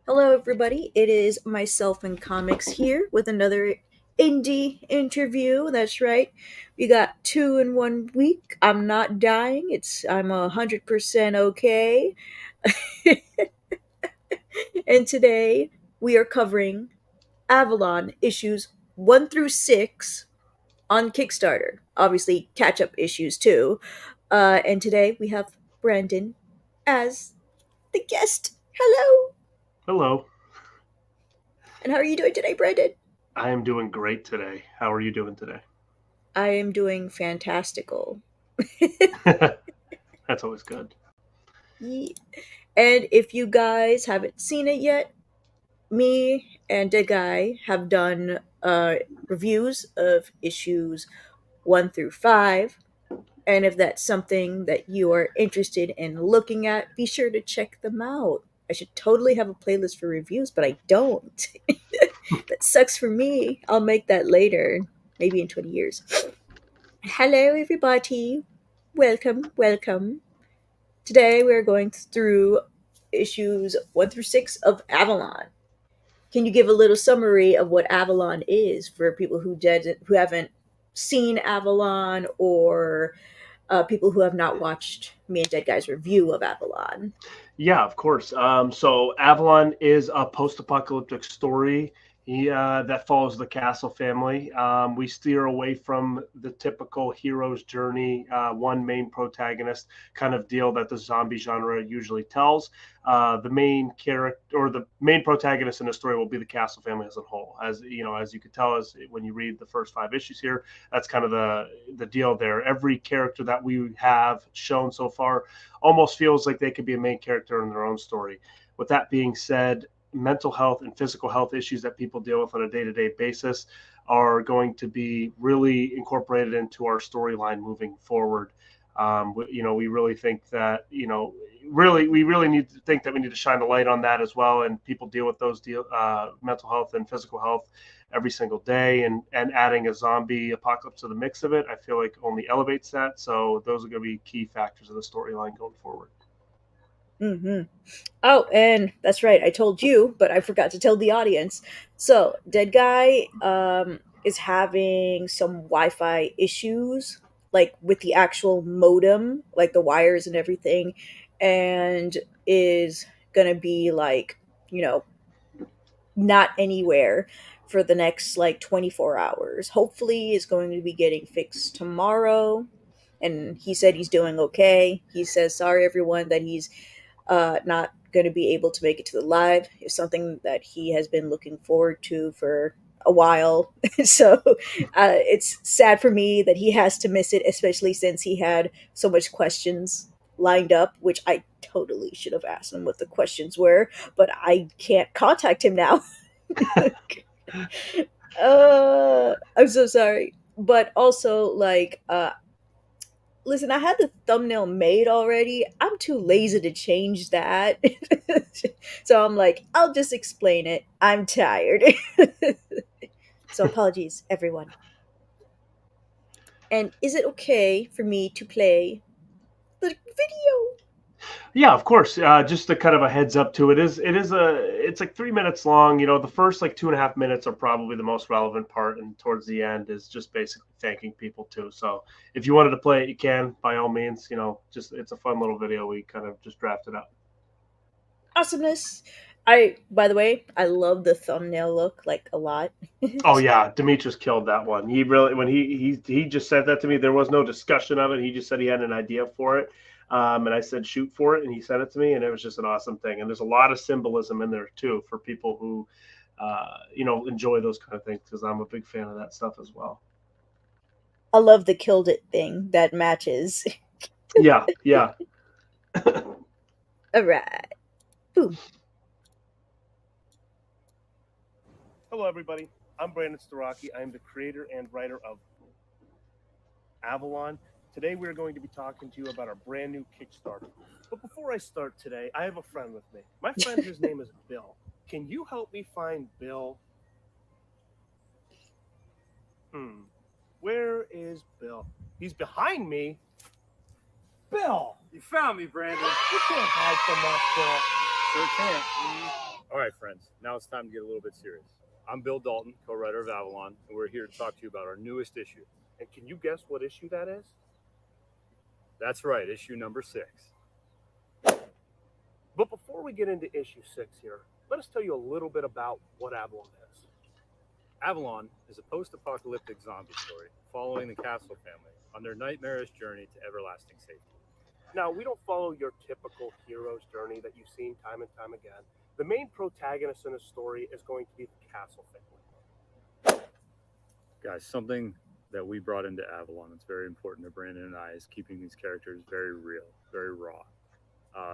Hello, everybody. It is myself and Comics here with another indie interview. That's right. We got two in 1 week. I'm not dying. I'm 100% okay. And today we are covering Avalon issues 1 through 6 on Kickstarter. Obviously, catch up issues too. And today we have Brandon as the guest. Hello. Hello. And how are you doing today, Brandon? I am doing great today. How are you doing today? I am doing fantastical. That's always good. Ye- And if you guys haven't seen it yet, me and the guy have done reviews of issues 1 through 5. And if that's something that you are interested in looking at, be sure to check them out. I should totally have a playlist for reviews, but I don't. That sucks for me. I'll make that later, maybe in 20 years. Hello, everybody. Welcome, welcome. Today we're going through issues 1 through 6 of Avalon. Can you give a little summary of what Avalon is for people who haven't seen Avalon, or people who have not watched me and Dead Guy's review of Avalon? Yeah, of course. So Avalon is a post-apocalyptic story that follows the Castle family. We steer away from the typical hero's journey, one main protagonist kind of deal that the zombie genre usually tells. The main character or the main protagonist in the story will be the Castle family as a whole. As you know, as you could tell, as when you read the first 5 issues here, that's kind of the deal there. Every character that we have shown so far almost feels like they could be a main character in their own story. With that being said, mental health and physical health issues that people deal with on a day-to-day basis are going to be really incorporated into our storyline moving forward. We really think that we really need to think that we need to shine the light on that as well, and people deal with those mental health and physical health every single day, and adding a zombie apocalypse to the mix of it, I feel like only elevates that. So those are going to be key factors of the storyline going forward. Mm-hmm. Oh, and that's right. I told you, but I forgot to tell the audience. So, Dead Guy is having some Wi-Fi issues, like with the actual modem, like the wires and everything, and is gonna be like, you know, not anywhere for the next like 24 hours. Hopefully, is going to be getting fixed tomorrow. And he said he's doing okay. He says sorry everyone that he's not going to be able to make it to the live. It's something that he has been looking forward to for a while. So it's sad for me that he has to miss it, especially since he had so much questions lined up, which I totally should have asked him what the questions were, but I can't contact him now. I'm so sorry. But also, like, listen, I had the thumbnail made already. I'm too lazy to change that. So I'm like, I'll just explain it. I'm tired. So apologies, everyone. And is it okay for me to play the video? Yeah, of course. Just a kind of a heads up to it is it's like 3 minutes long. The first like 2.5 minutes are probably the most relevant part, and towards the end is just basically thanking people too. So if you wanted to play it, you can by all means. Just it's a fun little video we kind of just drafted up. Awesomeness. By the way, I love the thumbnail look like a lot. Oh yeah, Demetrius killed that one. He really when he just sent that to me. There was no discussion of it. He just said he had an idea for it, and I said shoot for it, and he sent it to me, and it was just an awesome thing. And there's a lot of symbolism in there too for people who, enjoy those kind of things because I'm a big fan of that stuff as well. I love the killed it thing that matches. Yeah, yeah. All right. Boom. Hello, everybody. I'm Brandon Starocki. I am the creator and writer of Avalon. Today, we're going to be talking to you about our brand new Kickstarter. But before I start today, I have a friend with me. My friend, his name is Bill. Can you help me find Bill? Where is Bill? He's behind me. Bill! You found me, Brandon. You can't hide from us, Bill. Sure can't. All right, friends, now it's time to get a little bit serious. I'm Bill Dalton, co writer of Avalon, and we're here to talk to you about our newest issue. And can you guess what issue that is? That's right, issue number 6. But before we get into issue 6 here, let us tell you a little bit about what Avalon is. Avalon is a post apocalyptic zombie story following the Castle family on their nightmarish journey to everlasting safety. Now, we don't follow your typical hero's journey that you've seen time and time again. The main protagonist in the story is going to be the Castle family. Guys, something that we brought into Avalon that's very important to Brandon and I is keeping these characters very real, very raw.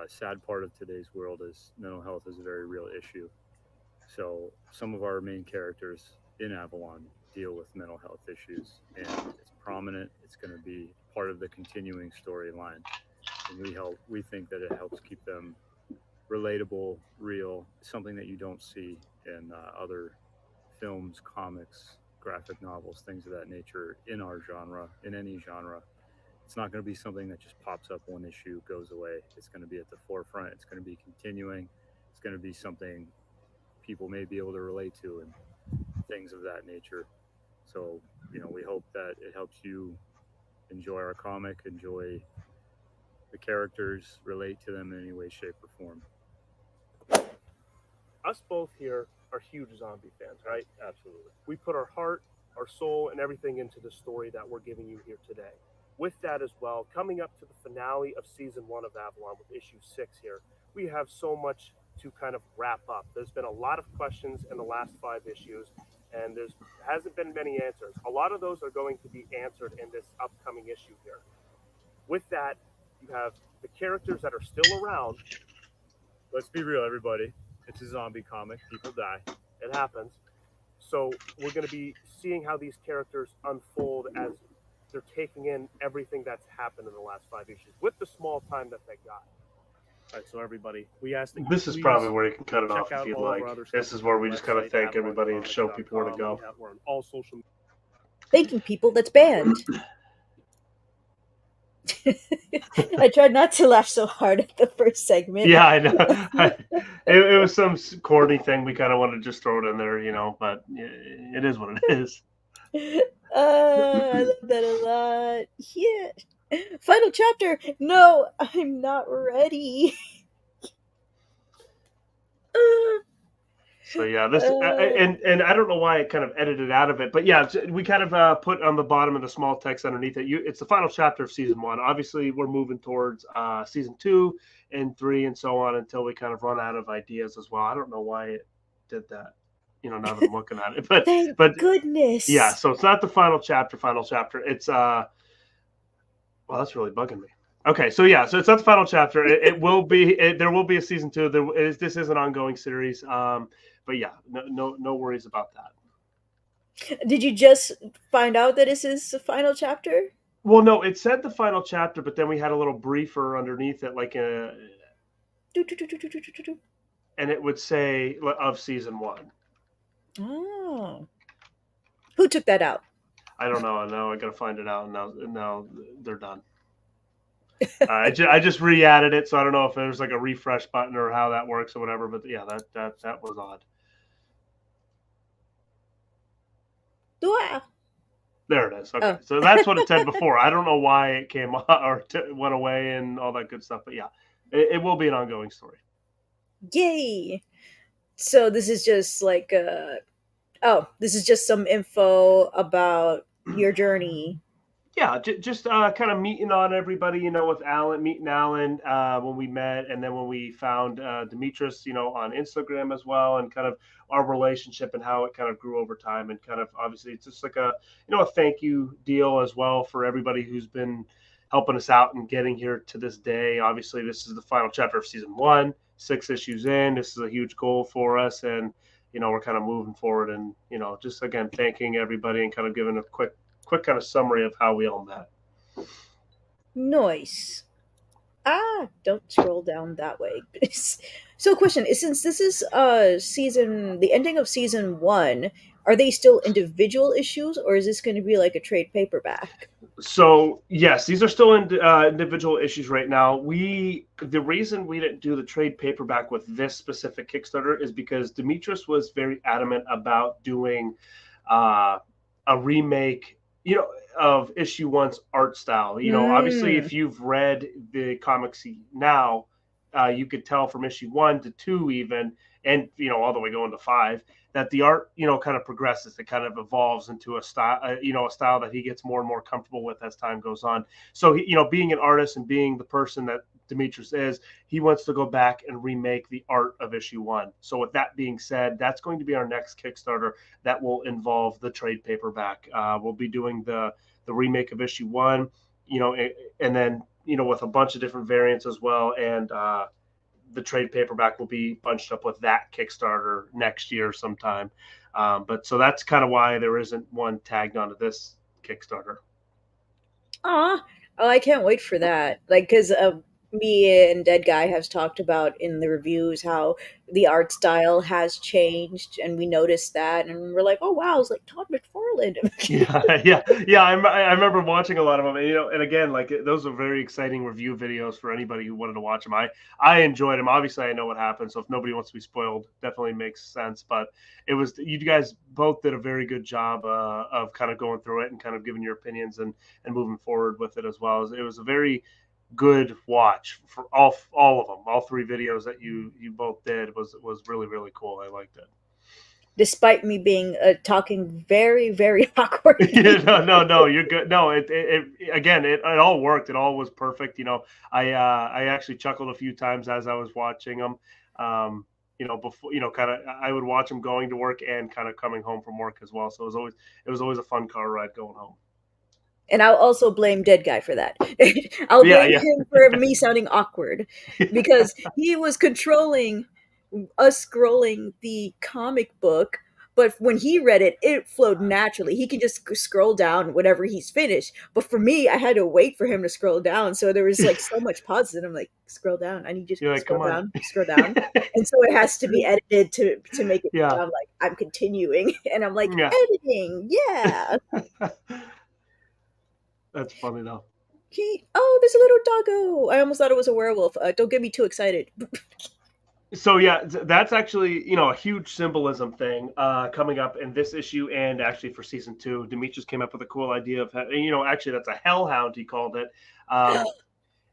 Sad part of today's world is mental health is a very real issue. So some of our main characters in Avalon deal with mental health issues, and it's prominent. It's going to be part of the continuing storyline, and we think that it helps keep them relatable, real, something that you don't see in other films, comics, graphic novels, things of that nature in our genre, in any genre. It's not going to be something that just pops up one issue, goes away. It's going to be at the forefront. It's going to be continuing. It's going to be something people may be able to relate to and things of that nature. So, we hope that it helps you enjoy our comic, enjoy the characters, relate to them in any way, shape, or form. Us both here are huge zombie fans, right? Absolutely. We put our heart, our soul, and everything into the story that we're giving you here today. With that as well, coming up to the finale of season 1 of Avalon with issue 6 here, we have so much to kind of wrap up. There's been a lot of questions in the last 5 issues, and there hasn't been many answers. A lot of those are going to be answered in this upcoming issue here. With that, you have the characters that are still around. Let's be real, everybody. It's a zombie comic. People die. It happens. So we're going to be seeing how these characters unfold as they're taking in everything that's happened in the last 5 issues with the small time that they got. All right, so everybody, we asked that This is probably where you can cut it off if you'd like. This is where we just kind of thank everybody and show people where to go. We're on all social media. Thanking people, that's banned. I tried not to laugh so hard at the first segment. Yeah, I know. It was some corny thing. We kind of wanted to just throw it in there, but it is what it is. I love that a lot. Yeah. Final chapter. No, I'm not ready. So yeah, this and I don't know why I kind of edited out of it, but yeah, we kind of put on the bottom of the small text underneath it. It's the final chapter of season 1. Obviously, we're moving towards season 2 and 3 and so on until we kind of run out of ideas as well. I don't know why it did that. Now that I'm looking at it, but goodness, yeah. So it's not the final chapter. It's well, that's really bugging me. Okay, so yeah, so it's not the final chapter. It will be. There will be a season 2. This is an ongoing series. But yeah, no worries about that. Did you just find out that this is the final chapter? Well, no, it said the final chapter, but then we had a little briefer underneath it, like and it would say of season 1. Oh, who took that out? I don't know. Now I got to find it out. Now they're done. I just re-added it, so I don't know if there's like a refresh button or how that works or whatever. But yeah, that was odd. There it is. Okay, so that's what it said before. I don't know why it came or went away and all that good stuff. But yeah, it will be an ongoing story. Yay! So this is just like this is just some info about your journey. Yeah, just kind of meeting on everybody, with meeting Alan when we met, and then when we found Demetrius, on Instagram as well, and kind of our relationship and how it kind of grew over time, and kind of obviously it's just like a thank you deal as well for everybody who's been helping us out and getting here to this day. Obviously, this is the final chapter of season 1, 6 issues in. This is a huge goal for us, and we're kind of moving forward, and just again thanking everybody and kind of giving a quick kind of summary of how we all met. Nice. Don't scroll down that way. So, question is, since this is the ending of season one, are they still individual issues, or is this going to be like a trade paperback? So yes, these are still individual issues right now. The reason we didn't do the trade paperback with this specific Kickstarter is because Demetrius was very adamant about doing uh, a remake, of issue one's art style. Obviously, Mm. if you've read the comics now, you could tell from issue 1 to 2 even, and all the way going to 5, that the art kind of progresses. It kind of evolves into a style, a style that he gets more and more comfortable with as time goes on. So being an artist and being the person that Demetrius is, he wants to go back and remake the art of issue 1. So with that being said, that's going to be our next Kickstarter that will involve the trade paperback. We'll be doing the remake of issue 1, and then with a bunch of different variants as well, and the trade paperback will be bunched up with that Kickstarter next year sometime. But so that's kind of why there isn't one tagged onto this Kickstarter. Aw, oh, I can't wait for that. Like, because me and Dead Guy has talked about in the reviews how the art style has changed, and we noticed that, and we're like, oh wow, it's like Todd McFarlane. Yeah. I remember watching a lot of them, and again, like those are very exciting review videos for anybody who wanted to watch them. I enjoyed them. Obviously, I know what happened, so if nobody wants to be spoiled, definitely makes sense. But you guys both did a very good job of kind of going through it and kind of giving your opinions and moving forward with it as well. It was a very good watch for all of them. All 3 videos that you both did was really, really cool. I liked it. Despite me being talking very, very awkwardly. No, you're good. No, it again, it all worked. It all was perfect. I actually chuckled a few times as I was watching them. Before, kind of, I would watch them going to work and kind of coming home from work as well. So it was always a fun car ride going home. And I'll also blame Dead Guy for that. I'll blame him for me sounding awkward because he was controlling us scrolling the comic book, but when he read it, it flowed naturally. He can just scroll down whenever he's finished. But for me, I had to wait for him to scroll down. So there was like so much pauses, and I'm like, scroll down. I need you to You're like, scroll come down, on. scroll down. And so it has to be edited to make it Yeah. sound like I'm continuing. And I'm like, Yeah. editing, yeah. That's funny though. There's a little doggo. I almost thought it was a werewolf. Don't get me too excited. So yeah, that's actually a huge symbolism thing coming up in this issue and actually for season 2. Demetrius came up with a cool idea of actually that's a hellhound, he called it,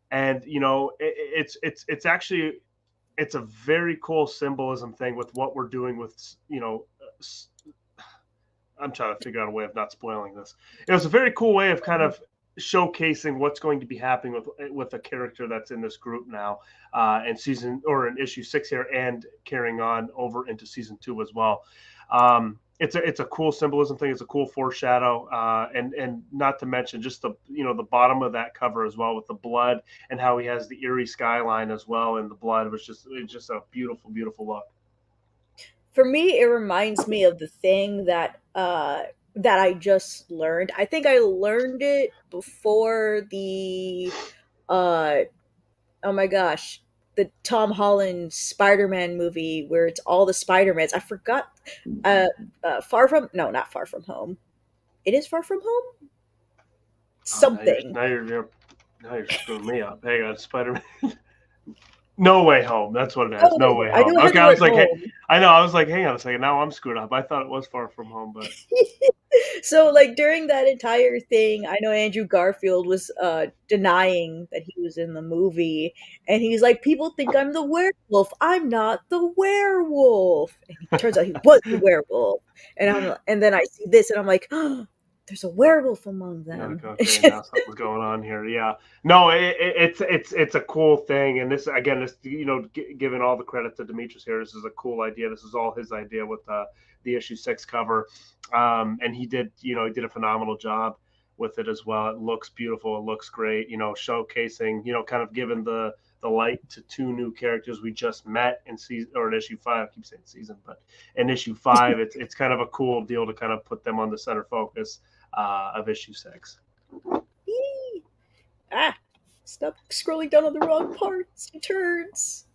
and it's actually it's a very cool symbolism thing with what we're doing with I'm trying to figure out a way of not spoiling this. It was a very cool way of kind of showcasing what's going to be happening with a character that's in this group now, in issue 6 here, and carrying on over into season 2 as well. It's a cool symbolism thing. It's a cool foreshadow, and not to mention just the bottom of that cover as well with the blood and how he has the eerie skyline as well, and the blood was just a beautiful, beautiful look. For me, it reminds me of the thing that I just learned. I think I learned it before the oh my gosh, the Tom Holland Spider-Man movie where it's all the Spider-Mans. I forgot. Not Far From Home. It is Far From Home. Something. Now you're screwing me up. Hang on, Spider-Man. No Way Home. That's what it is. No Way Home. Okay, I was like, hey, I know. I was like, hang on a second. Now I'm screwed up. I thought it was Far From Home, but so like during that entire thing, I know Andrew Garfield was denying that he was in the movie, and he's like, people think I'm the werewolf. I'm not the werewolf. And it turns out he was the werewolf. And then I see this, and I'm like, oh, there's a werewolf among them. Okay, now something's going on here. Yeah, no, it's a cool thing, and this again, giving all the credit to Demetrius here. This is a cool idea. This is all his idea with the issue 6 cover, and he did a phenomenal job with it as well. It looks beautiful. It looks great. Showcasing, kind of giving the light to 2 new characters we just met in issue 5. I keep saying season, but in issue 5, it's kind of a cool deal to kind of put them on the center focus of issue 6. Stop scrolling down on the wrong parts. You turds.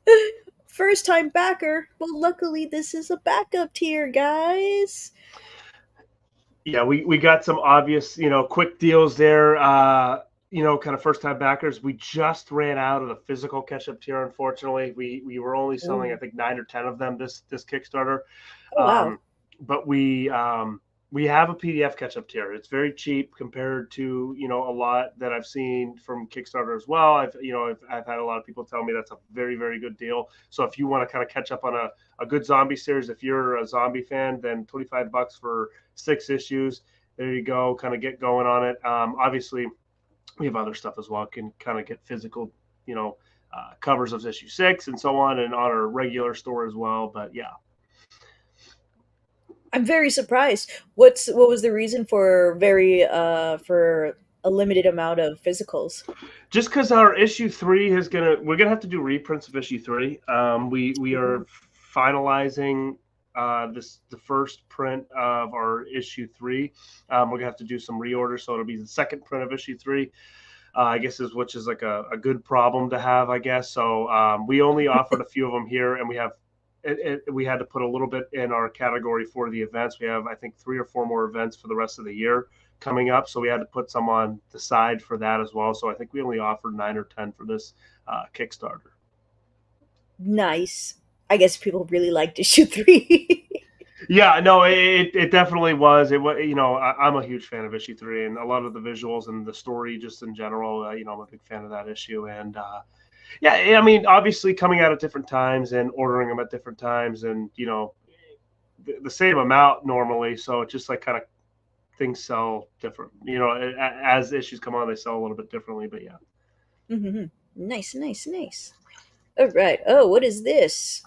first time backer. Well, luckily this is a backup tier, guys. Yeah, we got some obvious, quick deals there. Kind of first time backers. We just ran out of the physical catch up tier. Unfortunately, we were only selling, I think, 9 or 10 of them this Kickstarter. Oh wow. But we have a PDF catch up tier. It's very cheap compared to a lot that I've seen from Kickstarter as well. I've had a lot of people tell me that's a very, very good deal. So if you want to kind of catch up on a good zombie series, if you're a zombie fan, then $25 for 6 issues. There you go. Kind of get going on it. Obviously, we have other stuff as well. Can kind of get physical, covers of issue 6 and so on, and on our regular store as well. But yeah. I'm very surprised. What was the reason for for a limited amount of physicals? Just because our issue 3 we're gonna have to do reprints of issue 3. We are finalizing the first print of our issue 3. We're gonna have to do some reorders, so it'll be the second print of issue 3. I guess which is like a good problem to have, I guess. So we only offered a few of them here, and we had to put a little bit in our category for the events. We have, I think, 3 or 4 more events for the rest of the year coming up, so we had to put some on the side for that as well. So I think we only offered 9 or 10 for this Kickstarter. Nice. I guess people really liked issue 3. Yeah, no, it definitely was. It was, I'm a huge fan of issue 3 and a lot of the visuals and the story just in general. I'm a big fan of that issue, and yeah, I mean, obviously coming out at different times and ordering them at different times, and the same amount normally. So it's just like kind of things sell different. As issues come on, they sell a little bit differently. But yeah. Mm-hmm. Nice. All right. Oh, what is this?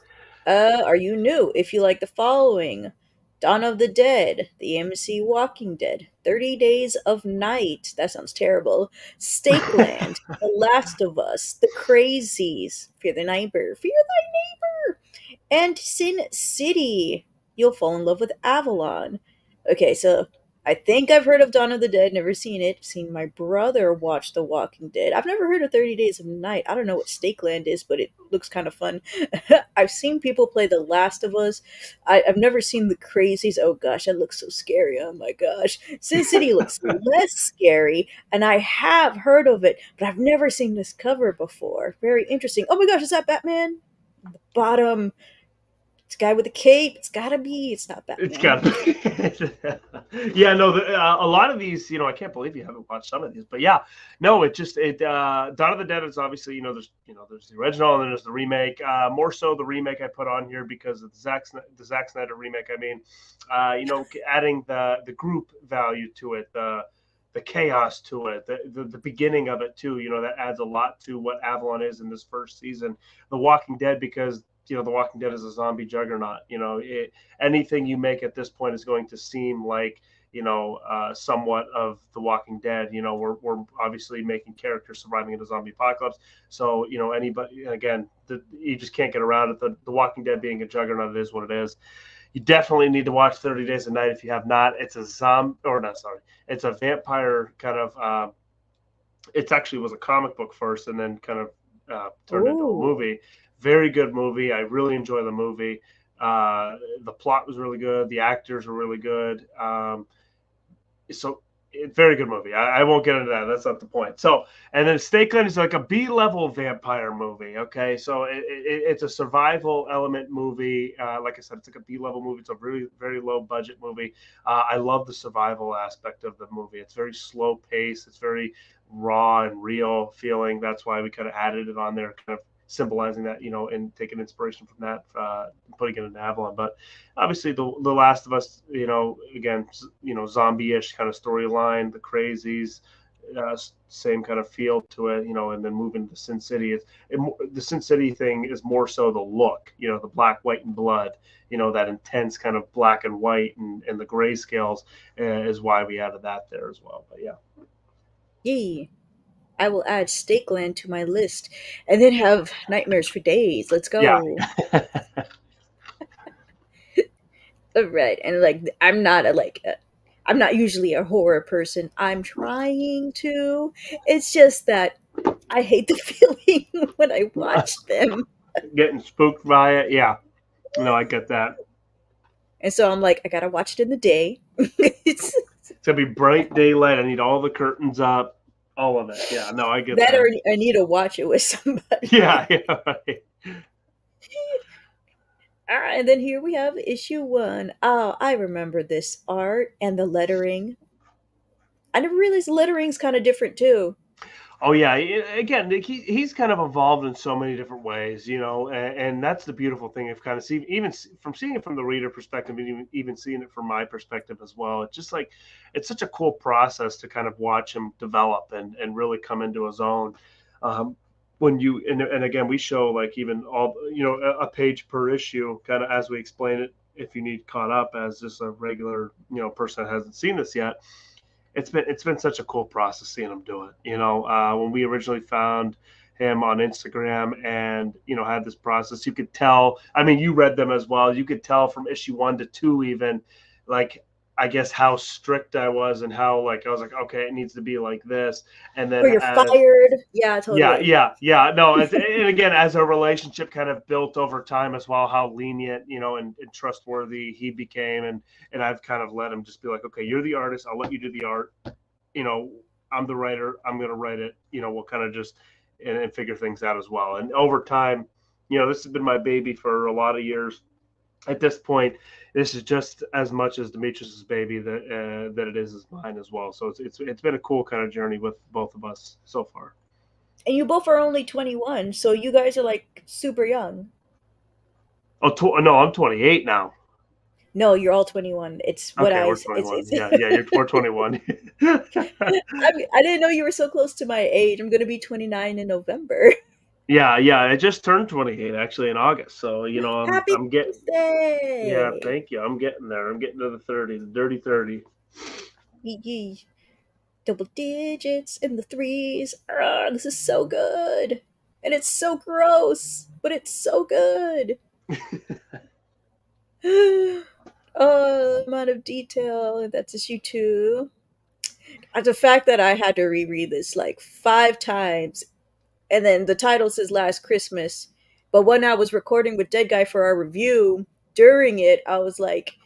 Are you new? If you like the following: Dawn of the Dead, the AMC Walking Dead, 30 Days of Night. That sounds terrible. Stakeland, The Last of Us, The Crazies, Fear the Neighbor, and Sin City. You'll fall in love with Avalon. Okay, so I think I've heard of Dawn of the Dead, never seen it. Seen my brother watch The Walking Dead. I've never heard of 30 Days of Night. I don't know what Stakeland is, but it looks kind of fun. I've seen people play The Last of Us. I've never seen The Crazies. Oh gosh, that looks so scary. Oh my gosh. Sin City looks less scary, and I have heard of it, but I've never seen this cover before. Very interesting. Oh my gosh, is that Batman? On the bottom. It's a guy with a cape. It's gotta be. It's not Batman. It's got yeah, no, a lot of these, I can't believe you haven't watched some of these, but yeah, no, Dawn of the Dead is obviously, there's the original and then there's the remake. More so the remake I put on here because of the Zack Snyder remake. I mean, adding the group value to it, the chaos to it, the beginning of it too. That adds a lot to what Avalon is in this first season. The Walking Dead, because The Walking Dead is a zombie juggernaut. Anything you make at this point is going to seem like somewhat of The Walking Dead. We're obviously making characters surviving in a zombie apocalypse. So anybody, again, you just can't get around it. The Walking Dead being a juggernaut, it is what it is. You definitely need to watch 30 Days a Night if you have not. It's it's a vampire kind of. It actually was a comic book first, and then kind of turned into a movie. Very good movie. I really enjoy the movie. The plot was really good. The actors were really good. Very good movie. I won't get into that. That's not the point. So, and then Stakeland is like a B-level vampire movie. Okay, so it's a survival element movie. Like I said, it's like a B-level movie. It's a really very low budget movie. I love the survival aspect of the movie. It's very slow pace. It's very raw and real feeling. That's why we kind of added it on there, kind of symbolizing that, and taking inspiration from that, putting it in Avalon. But obviously the Last of Us, again, zombie-ish kind of storyline, the Crazies, same kind of feel to it, and then moving to Sin City. The Sin City thing is more so the look, the black, white, and blood, that intense kind of black and white and the grayscales is why we added that there as well. But yeah. Yay. I will add Stakeland to my list and then have nightmares for days. Let's go. Yeah. All right. And I'm not usually a horror person. I'm trying to. It's just that I hate the feeling when I watch them. getting spooked by it. Yeah, no, I get that. And so I'm like, I gotta watch it in the day. It's gonna be bright daylight. I need all the curtains up, all of it. Yeah, no, I get That or that. I need to watch it with somebody. Yeah, yeah, right. All right, and then here we have issue 1. Oh, I remember this art and the lettering. I never realized the lettering's kind of different too. Oh yeah, again, he's kind of evolved in so many different ways, you know, and that's the beautiful thing of kind of seeing, even from seeing it from the reader perspective, and even seeing it from my perspective as well. It's just like it's such a cool process to kind of watch him develop and really come into his own. When you and again, we show like even all a page per issue, kind of as we explain it. If you need caught up as just a regular person that hasn't seen this yet, it's been such a cool process seeing him do it. When we originally found him on Instagram and had this process, you could tell. I mean, you read them as well. You could tell from issue 1 to 2, even like I guess how strict I was and how like I was like, okay, it needs to be like this. And Or then you're as fired. Yeah, yeah, totally. yeah. No, and again, as our relationship kind of built over time as well, how lenient, and trustworthy he became, and I've kind of let him just be like, okay, you're the artist, I'll let you do the art. You know, I'm the writer, I'm gonna write it. We'll kind of just and figure things out as well. And over time, this has been my baby for a lot of years. At this point, this is just as much as Demetrius's baby that it is as mine as well. So it's been a cool kind of journey with both of us so far. And you both are only 21, so you guys are like super young. Oh, no, I'm 28 now. No, you're all 21. It's what Okay, I. we're It's. 21. Yeah, yeah, we're 21. I didn't know you were so close to my age. I'm gonna be 29 in November. Yeah. I just turned 28 actually in August. So I'm Happy I'm getting. Yeah, birthday! thank you. I'm getting there. I'm getting to the 30, the dirty 30. Yee yee. Double digits in the threes. Arrgh, this is so good, and it's so gross, but it's so good. Oh, amount of detail. That's issue 2. The fact that I had to reread this like 5 times, and then the title says Last Christmas, but when I was recording with Dead Guy for our review, during it, I was like,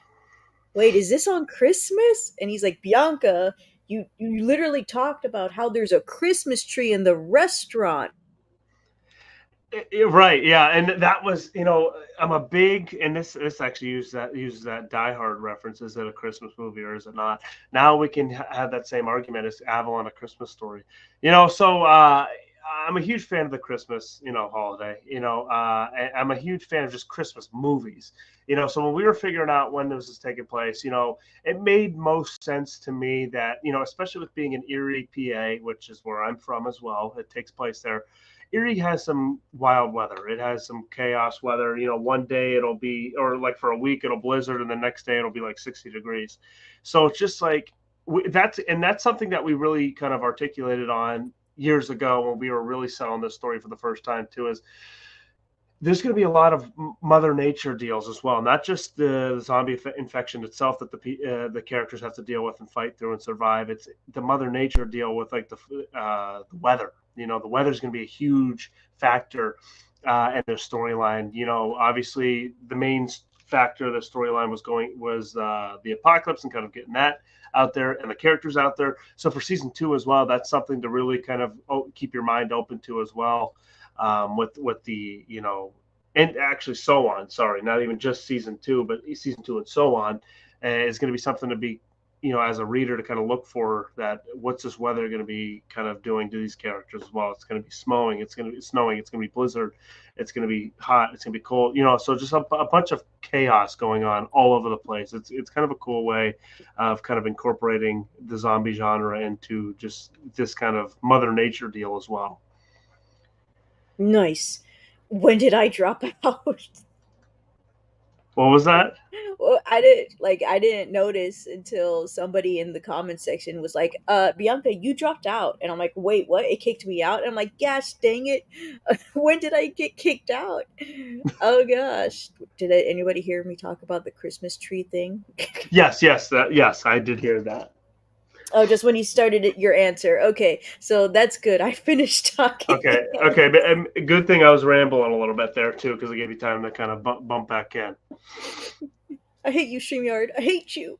wait, is this on Christmas? And he's like, Bianca, you literally talked about how there's a Christmas tree in the restaurant. Right, yeah, and that was, I'm a big, and this actually uses that Die Hard reference. Is it a Christmas movie or is it not? Now we can have that same argument as Avalon: A Christmas Story. So I'm a huge fan of the Christmas, holiday. I'm a huge fan of just Christmas movies. So when we were figuring out when this was taking place, it made most sense to me that, especially with being in Erie, PA, which is where I'm from as well, it takes place there. Erie has some wild weather. It has some chaos weather. One day it'll be, or like for a week it'll blizzard, and the next day it'll be like 60 degrees. So it's just like that's something that we really kind of articulated on years ago when we were really selling this story for the first time too. Is there's going to be a lot of Mother Nature deals as well, not just the zombie infection itself that the characters have to deal with and fight through and survive. It's the Mother Nature deal with like the weather. The weather is going to be a huge factor in their storyline. Obviously the main factor of the storyline was the apocalypse and kind of getting that out there and the characters out there. So for season 2 as well, that's something to really kind of keep your mind open to as well. With the and actually so on. Sorry, not even just season 2, but season 2 and so on is going to be something to be as a reader to kind of look for. That what's this weather going to be kind of doing to these characters as well? It's going to be snowing. It's going to be snowing. It's going to be blizzard. It's going to be hot. It's going to be cold. So just a bunch of chaos going on all over the place. It's kind of a cool way of kind of incorporating the zombie genre into just this kind of Mother Nature deal as well. Nice. When did I drop out? What was that? Well, I didn't notice until somebody in the comment section was like, Bianca, you dropped out. And I'm like, wait, what? It kicked me out? And I'm like, gosh dang it. When did I get kicked out? Oh gosh. Did anybody hear me talk about the Christmas tree thing? Yes, I did hear that. Oh, just when you started your answer. Okay, so that's good. I finished talking. Okay, but good thing I was rambling a little bit there too, because it gave you time to kind of bump back in. I hate you, StreamYard. I hate you.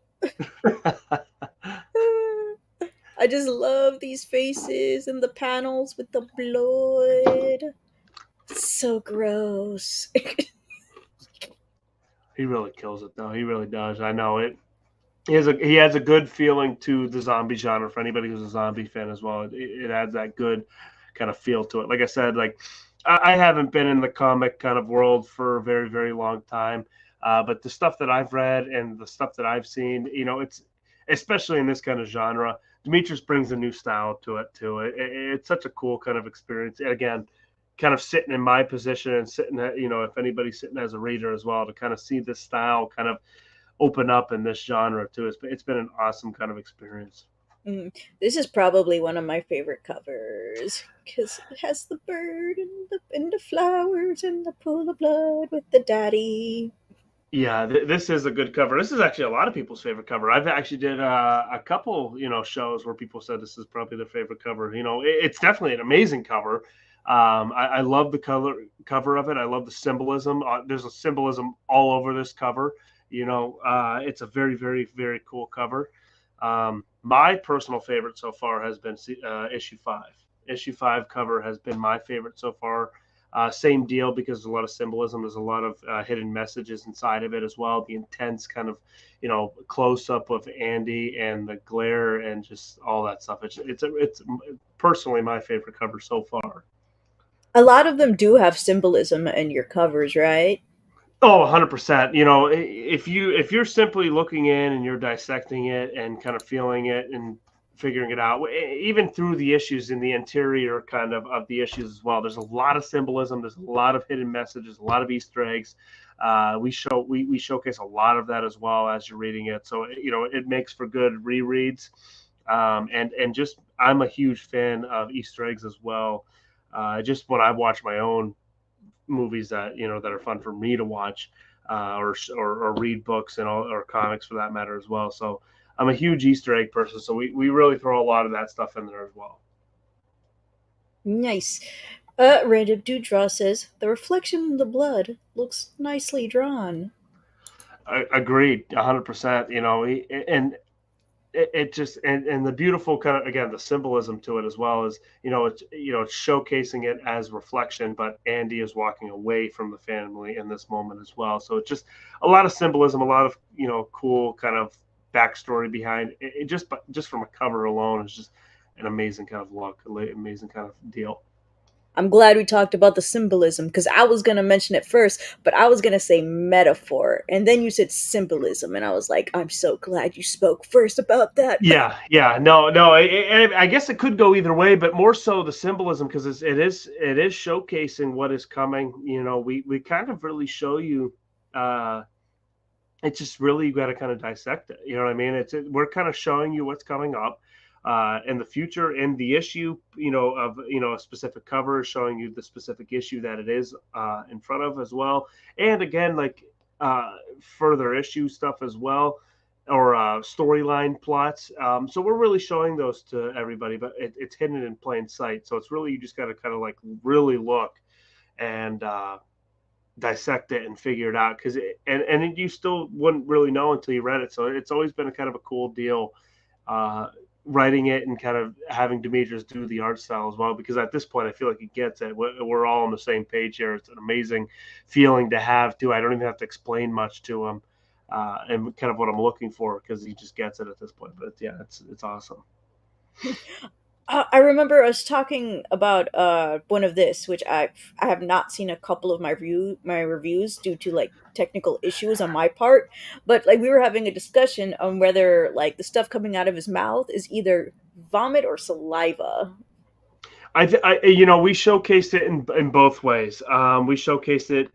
I just love these faces and the panels with the blood. So gross. He really kills it though. He really does. I know it. He has a good feeling to the zombie genre for anybody who's a zombie fan as well. It adds that good kind of feel to it. Like I said, like I haven't been in the comic kind of world for a very, very long time. But the stuff that I've read and the stuff that I've seen, it's especially in this kind of genre, Demetrius brings a new style to it too. It's such a cool kind of experience. And again, kind of sitting in my position and sitting at, if anybody's sitting as a reader as well, to kind of see this style kind of open up in this genre too. It's been an awesome kind of experience. This is probably one of my favorite covers because it has the bird and the flowers and the pool of blood with the daddy. Yeah, this is a good cover. This is actually a lot of people's favorite cover. I've actually did a couple, shows where people said this is probably their favorite cover. It's definitely an amazing cover. I love the cover of it. I love the symbolism. There's a symbolism all over this cover. It's a very, very, very cool cover. My personal favorite so far has been issue 5. Issue 5 cover has been my favorite so far. Same deal, because there's a lot of symbolism. There's a lot of hidden messages inside of it as well. The intense kind of, close up of Andy and the glare and just all that stuff. It's personally my favorite cover so far. A lot of them do have symbolism in your covers, right? Oh, 100%. If you're simply looking in and you're dissecting it and kind of feeling it and figuring it out, even through the issues in the interior kind of the issues as well, there's a lot of symbolism. There's a lot of hidden messages, a lot of Easter eggs. We showcase a lot of that as well as you're reading it. So, it makes for good rereads. And just, I'm a huge fan of Easter eggs as well. Just when I watch my own movies that that are fun for me to watch, or read books and all, or comics for that matter as well. So I'm a huge Easter egg person, so we really throw a lot of that stuff in there as well. Nice. Random Dude Draw says the reflection in the blood looks nicely drawn. Agreed, 100%. And it just, and the beautiful kind of, again, the symbolism to it as well is, it's showcasing it as reflection, but Andy is walking away from the family in this moment as well. So it's just a lot of symbolism, a lot of cool kind of backstory behind it. Just from a cover alone is just an amazing kind of look, amazing kind of deal. I'm glad we talked about the symbolism because I was going to mention it first, but I was going to say metaphor. And then you said symbolism. And I was like, I'm so glad you spoke first about that. Yeah. No. I guess it could go either way, but more so the symbolism, because it is showcasing what is coming. We kind of really show you. It's just really, you got to kind of dissect it. You know what I mean? We're kind of showing you what's coming up in the future, and the issue, of a specific cover is showing you the specific issue that it is in front of as well. And again, like further issue stuff as well, or storyline plots. So we're really showing those to everybody, but it's hidden in plain sight. So it's really, you just got to kind of like really look and dissect it and figure it out, because and you still wouldn't really know until you read it. So it's always been a kind of a cool deal writing it and kind of having Demetrius do the art style as well, because at this point I feel like he gets it. We're all on the same page here. It's an amazing feeling to have too. I don't even have to explain much to him and kind of what I'm looking for, because he just gets it at this point. But yeah, it's awesome. I remember us talking about one of this, which I have not seen a couple of my reviews due to like technical issues on my part, but like we were having a discussion on whether like the stuff coming out of his mouth is either vomit or saliva. We showcased it in both ways. We showcased it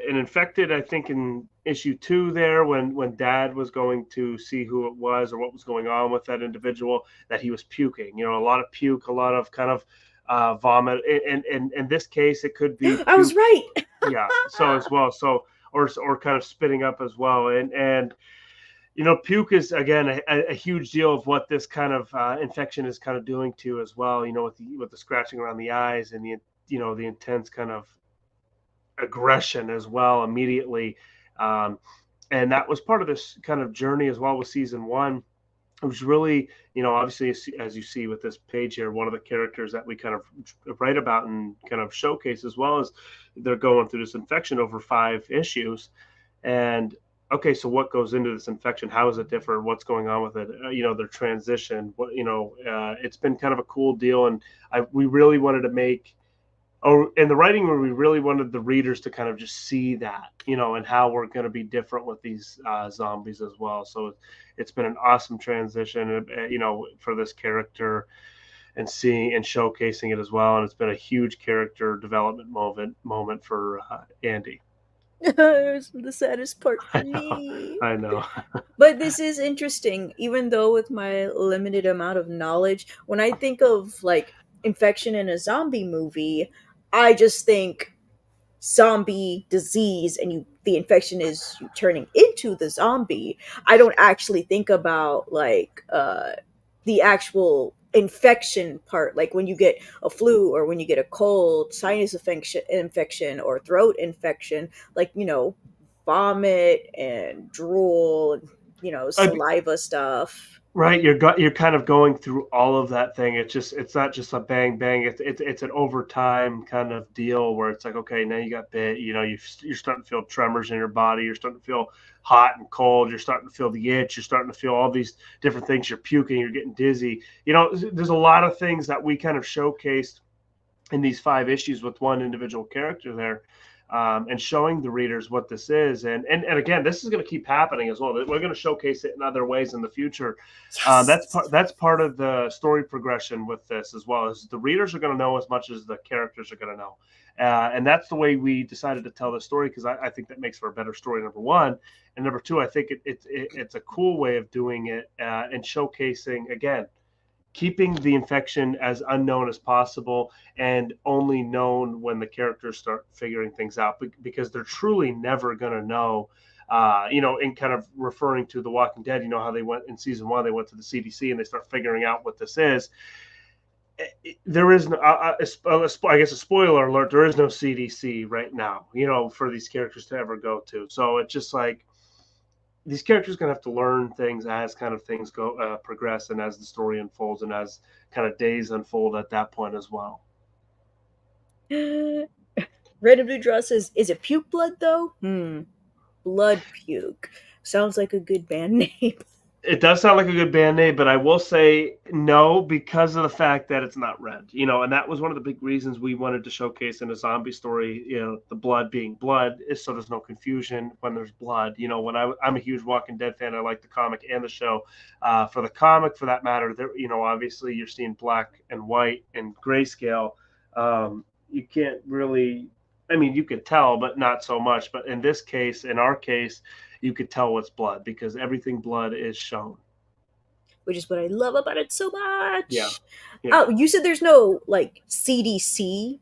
in Infected, I think, in issue 2 there, when Dad was going to see who it was or what was going on with that individual, that he was puking. A lot of puke, a lot of kind of vomit. And in this case, it could be puke. I was right. Yeah. So as well. So or kind of spitting up as well. And Puke is again a huge deal of what this kind of infection is kind of doing to as well. With the scratching around the eyes and the intense kind of aggression as well immediately, and that was part of this kind of journey as well with season one. It was really, obviously, as you see with this page here, one of the characters that we kind of write about and kind of showcase as well as they're going through this infection over 5 issues. And okay, so what goes into this infection? How does it differ? What's going on with it? Their transition. It's been kind of a cool deal, and we really wanted to make. Oh, in the writing where we really wanted the readers to kind of just see that, and how we're going to be different with these zombies as well. So it's been an awesome transition, for this character and seeing and showcasing it as well. And it's been a huge character development moment for Andy. It was the saddest part for I know. me. I know. But this is interesting, even though with my limited amount of knowledge, when I think of like infection in a zombie movie, I just think zombie disease and the infection is you turning into the zombie. I don't actually think about like the actual infection part, like when you get a flu or when you get a cold, sinus infection or throat infection, like vomit and drool and I, saliva stuff. Right, you're kind of going through all of that thing. It's not just a bang bang. It's an overtime kind of deal where it's like, okay, now you got bit. You're starting to feel tremors in your body. You're starting to feel hot and cold. You're starting to feel the itch. You're starting to feel all these different things. You're puking. You're getting dizzy. There's a lot of things that we kind of showcased in these 5 issues with one individual character there. And showing the readers what this is, and again, this is going to keep happening as well. We're going to showcase it in other ways in the future. Yes. That's part of the story progression with this as well. As the readers are going to know as much as the characters are going to know, and that's the way we decided to tell the story, because I think that makes for a better story. Number one, and number two, I think it's a cool way of doing it, and showcasing again, keeping the infection as unknown as possible and only known when the characters start figuring things out, because they're truly never going to know. In kind of referring to The Walking Dead, how they went in season 1, they went to the CDC and they start figuring out what this is. There is no, I guess a spoiler alert, there is no CDC right now, for these characters to ever go to. So it's just like, these characters are going to have to learn things as kind of things go progress, and as the story unfolds, and as kind of days unfold at that point as well. Red and Blue Draw says, is it puke blood though? Blood puke. Sounds like a good band name. It does sound like a good band name, but I will say no, because of the fact that it's not red, and that was one of the big reasons we wanted to showcase in a zombie story, the blood being blood, is so there's no confusion when there's blood. When I'm a huge Walking Dead fan, I like the comic and the show. For the comic, for that matter, there, obviously you're seeing black and white and grayscale. You can't really, I mean, you could tell, but not so much. But in this case, in our case, you could tell what's blood because everything blood is shown. Which is what I love about it so much. Yeah. Oh, you said there's no like CDC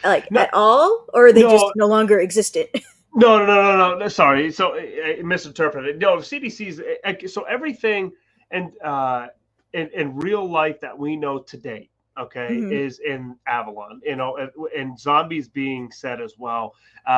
at all, or are they just no longer existent? No. Sorry, so I misinterpreted. No, CDC's so everything and in real life that we know to date, okay, is in Avalon. And zombies being said as well.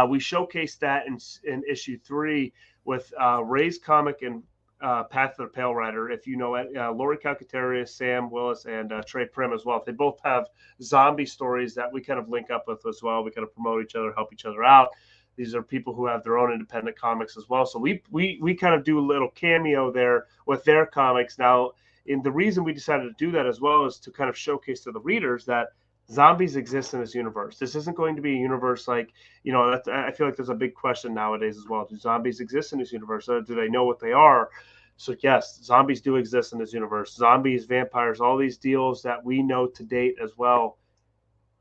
We showcased that in issue 3 with Ray's comic and Path of the Pale Rider. If you know it, Lori Calcaterra, Sam Willis, and Trey Prim as well. They both have zombie stories that we kind of link up with as well. We kind of promote each other, help each other out. These are people who have their own independent comics as well. So we kind of do a little cameo there with their comics. Now, and the reason we decided to do that as well is to kind of showcase to the readers that zombies exist in this universe. This isn't going to be a universe like, I feel like there's a big question nowadays as well. Do zombies exist in this universe? Do they know what they are? So yes, zombies do exist in this universe. Zombies, vampires, all these deals that we know to date as well.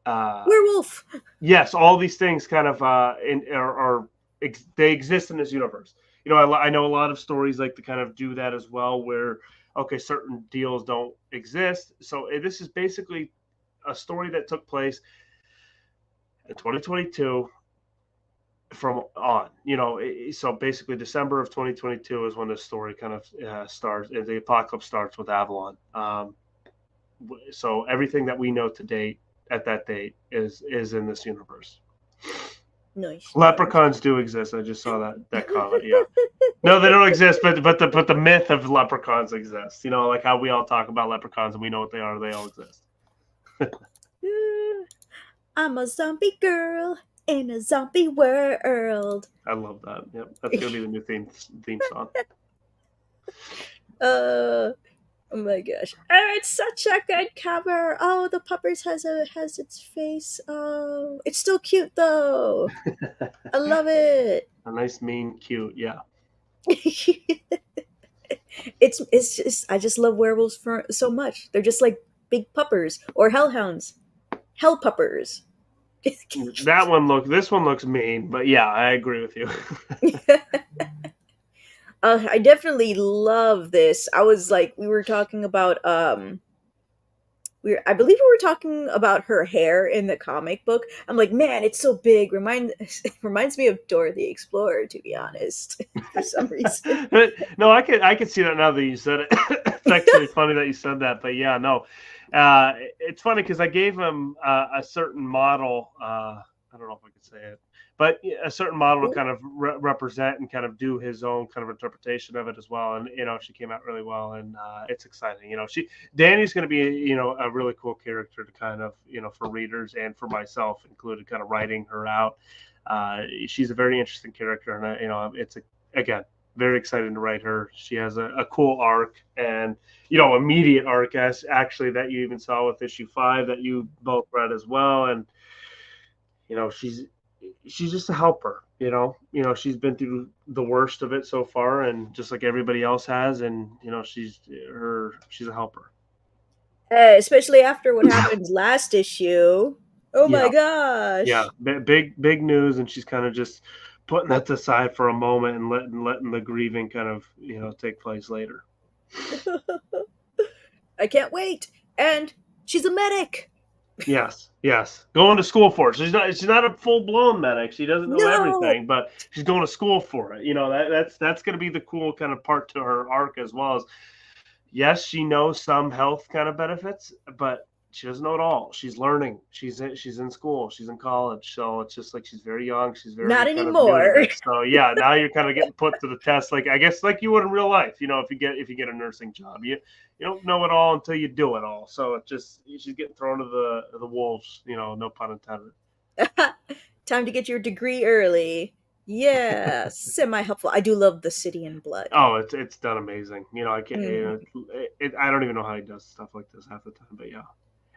Werewolf. Yes, all these things kind of they exist in this universe. I know a lot of stories like to kind of do that as well, where okay, certain deals don't exist. So this is basically a story that took place in 2022 from on, so basically December of 2022 is when the story kind of starts. The apocalypse starts with Avalon. So everything that we know to date at that date is in this universe. Nice. Leprechauns do exist. I just saw that comment. Yeah. No, they don't exist, but the myth of leprechauns exists. Like how we all talk about leprechauns and we know what they are. They all exist. I'm a zombie girl in a zombie world. I love that. Yep, that's gonna be the new theme song. Oh my gosh! Oh, it's such a good cover. Oh, the puppers has its face. Oh, it's still cute though. I love it. A nice, mean, cute. Yeah. It's just, I just love werewolves so much. They're just like big puppers or hellhounds, hell puppers. This one looks mean, but yeah, I agree with you. I definitely love this. I was like, we were talking about I believe we were talking about her hair in the comic book. I'm like, man, it's so big. Reminds me of Dora the Explorer, to be honest, for some reason. No, I could see that now that you said it. It's actually funny that you said that, but yeah, no, it's funny because I gave him a certain model. I don't know if I could say it, but a certain model to kind of represent and kind of do his own kind of interpretation of it as well. And she came out really well, and it's exciting. Danny's going to be a really cool character to kind of for readers and for myself included, kind of writing her out. She's a very interesting character, and it's again very exciting to write her. She has a cool arc, and immediate arc as actually that you even saw with issue 5 that you both read as well. And she's just a helper. She's been through the worst of it so far, and just like everybody else has, and she's a helper. Especially after what happened last issue. Oh my gosh! Yeah, big news, and she's kind of just putting that aside for a moment and letting the grieving kind of take place later. I can't wait. And she's a medic. Yes, going to school for it. She's not a full blown medic. She doesn't know everything, but she's going to school for it. That's going to be the cool kind of part to her arc as well. As yes, she knows some health kind of benefits, but she doesn't know it all. She's learning. She's in school. She's in college. So it's just like she's very young. She's very not anymore. So yeah, now you're kind of getting put to the test. Like I guess like you would in real life. If you get a nursing job, you don't know it all until you do it all. So it just she's getting thrown to the wolves. No pun intended. Time to get your degree early. Yeah, semi-helpful. I do love the City in Blood. Oh, it's done amazing. I can't. I don't even know how he does stuff like this half the time, but yeah.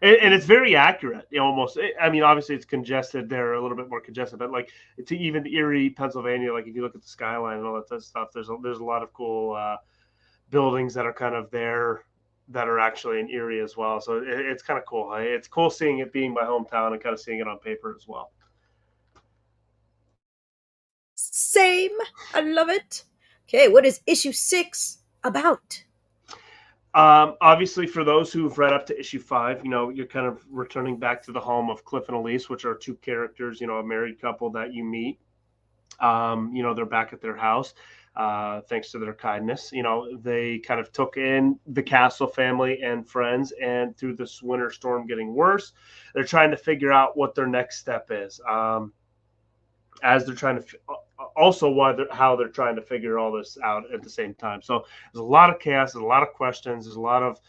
And it's very accurate, almost. I mean, obviously it's congested there, a little bit more congested, but like to even Erie, Pennsylvania, like if you look at the skyline and all that stuff, there's a lot of cool buildings that are kind of there that are actually in Erie as well. So it's kind of cool. It's cool seeing it being my hometown and kind of seeing it on paper as well. Same. I love it. Okay, what is issue 6 about? Obviously, for those who've read up to issue 5, you're kind of returning back to the home of Cliff and Elise, which are two characters, a married couple that you meet. They're back at their house, thanks to their kindness. They kind of took in the Castle family and friends, and through this winter storm getting worse, they're trying to figure out what their next step is. As they're trying to how they're trying to figure all this out at the same time. So there's a lot of chaos, there's a lot of questions, there's a lot of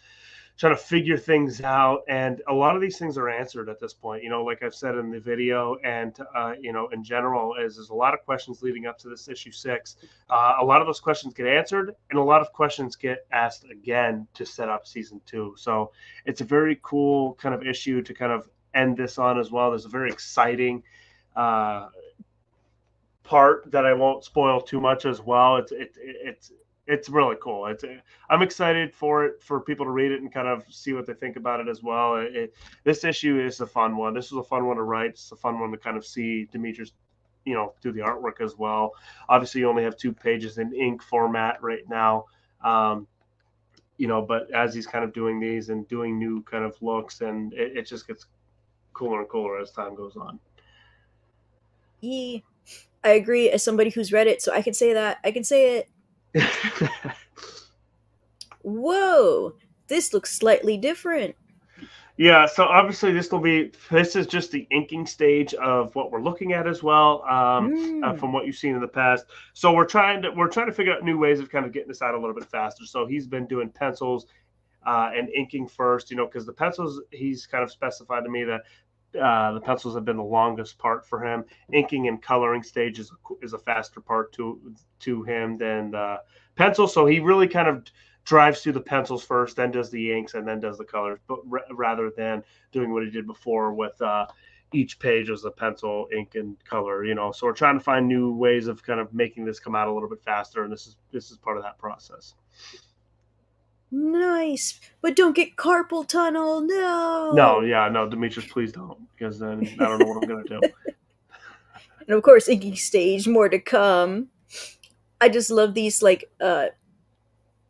trying to figure things out, and a lot of these things are answered at this point. Like I've said in the video, and in general, there's a lot of questions leading up to this issue 6. A lot of those questions get answered, and a lot of questions get asked again to set up season 2. So it's a very cool kind of issue to kind of end this on as well. There's a very exciting part that I won't spoil too much as well. It's really cool. I'm excited for people to read it and kind of see what they think about it as well. This issue is a fun one. This was a fun one to write. It's a fun one to kind of see Demetrius, do the artwork as well. Obviously, you only have 2 pages in ink format right now. But as he's kind of doing these and doing new kind of looks, and it just gets cooler and cooler as time goes on. Yeah. I agree as somebody who's read it, so I can say that. I can say it. Whoa, this looks slightly different. Yeah, so obviously this is just the inking stage of what we're looking at as well, from what you've seen in the past. So we're trying to figure out new ways of kind of getting this out a little bit faster. So he's been doing pencils and inking first, because the pencils, he's kind of specified to me that the pencils have been the longest part for him. Inking and coloring stage is a faster part to him than the pencil. So he really kind of drives through the pencils first, then does the inks, and then does the colors. But rather than doing what he did before with each page as a pencil, ink, and color, So we're trying to find new ways of kind of making this come out a little bit faster, and this is part of that process. Nice, but don't get carpal tunnel. No. No, Demetrius, please don't, because then I don't know what I'm gonna do. And of course, inking stage, more to come. I just love these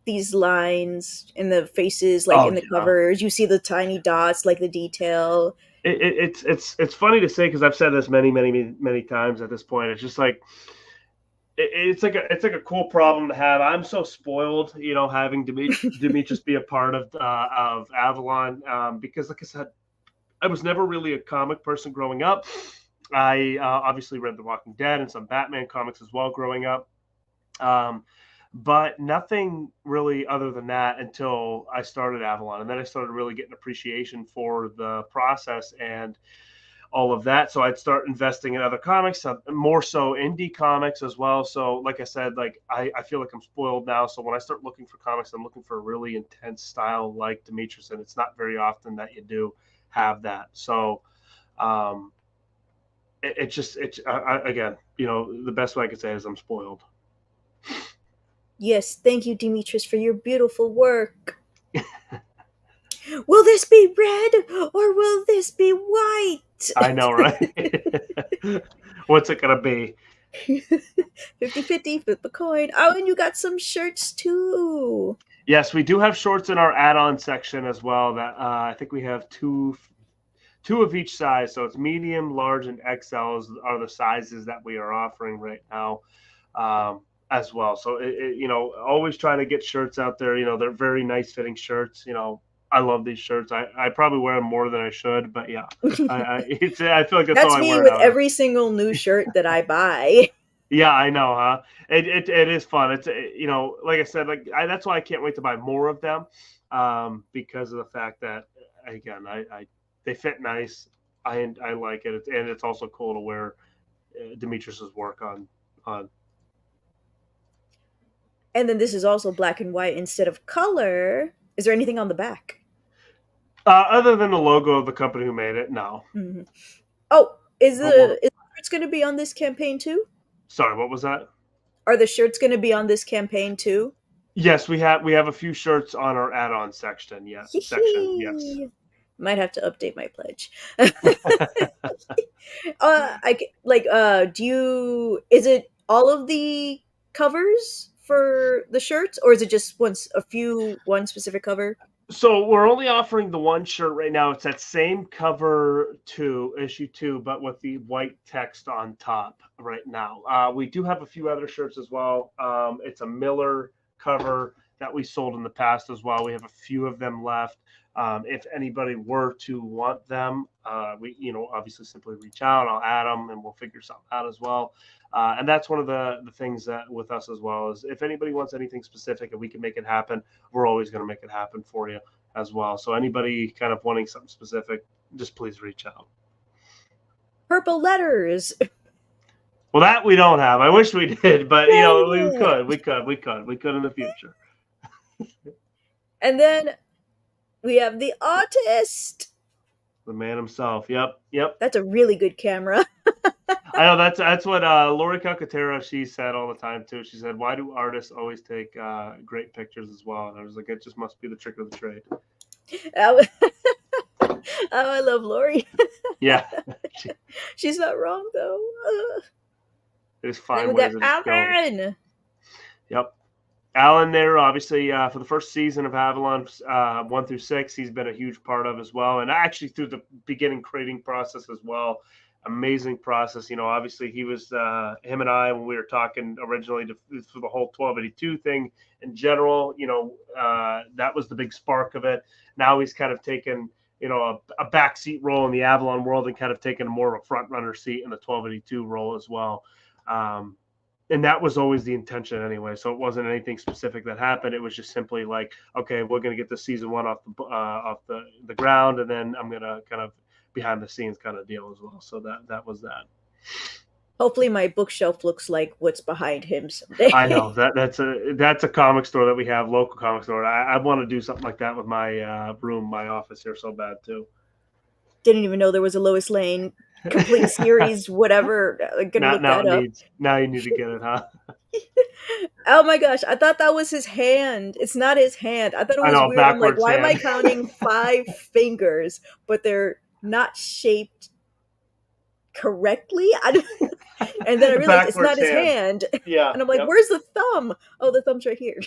these lines in the faces, in the covers. You see the tiny dots, the detail. It's funny to say because I've said this many times at this point. It's just like. It's like a cool problem to have. I'm so spoiled, having Demetrius be a part of Avalon, because, like I said, I was never really a comic person growing up. I obviously read The Walking Dead and some Batman comics as well growing up, but nothing really other than that until I started Avalon, and then I started really getting appreciation for the process and all of that. So I'd start investing in other comics, more so indie comics as well. So like I said, I feel like I'm spoiled now. So when I start looking for comics, I'm looking for a really intense style like Demetrius, and it's not very often that you do have that. So again, the best way I could say is I'm spoiled. Yes, thank you, Demetrius, for your beautiful work. Will this be red or will this be white? I know, right? What's it gonna be? 50-50, flip a coin. Oh, and you got some shirts too. Yes, we do have shorts in our add-on section as well. That I think we have two of each size. So it's medium, large, and XL are the sizes that we are offering right now, as well. So always try to get shirts out there. They're very nice fitting shirts. I love these shirts. I probably wear them more than I should, but yeah, I feel like that's all me I wear with now. Every single new shirt that I buy. Yeah, I know, huh? It is fun. It's like I said, that's why I can't wait to buy more of them, because of the fact that again, they fit nice. I like it, and it's also cool to wear Demetrius's work on. And then this is also black and white instead of color. Is there anything on the back? Other than the logo of the company who made it, no. Mm-hmm. Oh, is the shirts going to be on this campaign too? Sorry, what was that? Are the shirts going to be on this campaign too? Yes, we have a few shirts on our add-on section. Yes, yes. Might have to update my pledge. Is it all of the covers for the shirts, or is it just one specific cover? So we're only offering the one shirt right now. It's that same cover issue 2, but with the white text on top right now. We do have a few other shirts as well. It's a Miller cover that we sold in the past as well. We have a few of them left. If anybody were to want them, we obviously simply reach out. I'll add them, and we'll figure something out as well. And that's one of the things that with us as well is if anybody wants anything specific and we can make it happen, we're always going to make it happen for you as well. So anybody kind of wanting something specific, just please reach out. Purple letters. Well, that we don't have. I wish we did, but we could in the future. And then we have the artist. The man himself. Yep. That's a really good camera. I know that's what Lori Calcaterra, she said all the time too. She said, "Why do artists always take great pictures as well?" And I was like, "It just must be the trick of the trade." I love Lori. Yeah, she's not wrong though. There's fine ways of Alan. Yep, Alan there obviously for the first season of Avalon 1 through 6, he's been a huge part of as well, and actually through the beginning creating process as well. amazing process. Obviously he was him and I, when we were talking originally for the whole 1282 thing in general, that was the big spark of it. Now he's kind of taken, a backseat role in the Avalon world and kind of taken more of a front runner seat in the 1282 role as well. And that was always the intention anyway. So it wasn't anything specific that happened. It was just simply like, okay, we're going to get the season 1 off the ground, and then I'm going to kind of behind the scenes kind of deal as well. So that was that. Hopefully my bookshelf looks like what's behind him someday. I know that's a comic store that we have, local comic store. I want to do something like that with my my office here so bad too. Didn't even know there was a Lois Lane complete series, whatever. Now you need to get it, huh? Oh my gosh, I thought that was his hand. It's not his hand. I thought it was weird. I'm like, why am I counting 5 fingers, but they're not shaped correctly? And then I realized it's not his hand. Yeah. And I'm like, where's the thumb? Oh, the thumb's right here.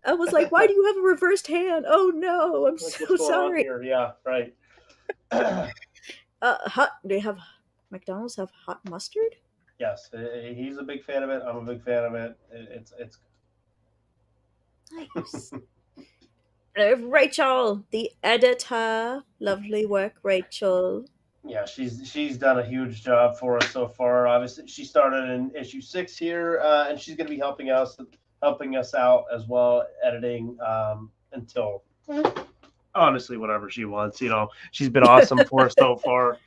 I was like, why do you have a reversed hand? Oh no, I'm so sorry. Yeah, right. Do you have McDonald's have hot mustard? Yes, he's a big fan of it. I'm a big fan of it. It's nice. Rachel, the editor, lovely work, Rachel. Yeah, she's done a huge job for us so far. Obviously, she started in issue 6 here, and she's going to be helping us out as well, editing until honestly whatever she wants. She's been awesome for us so far.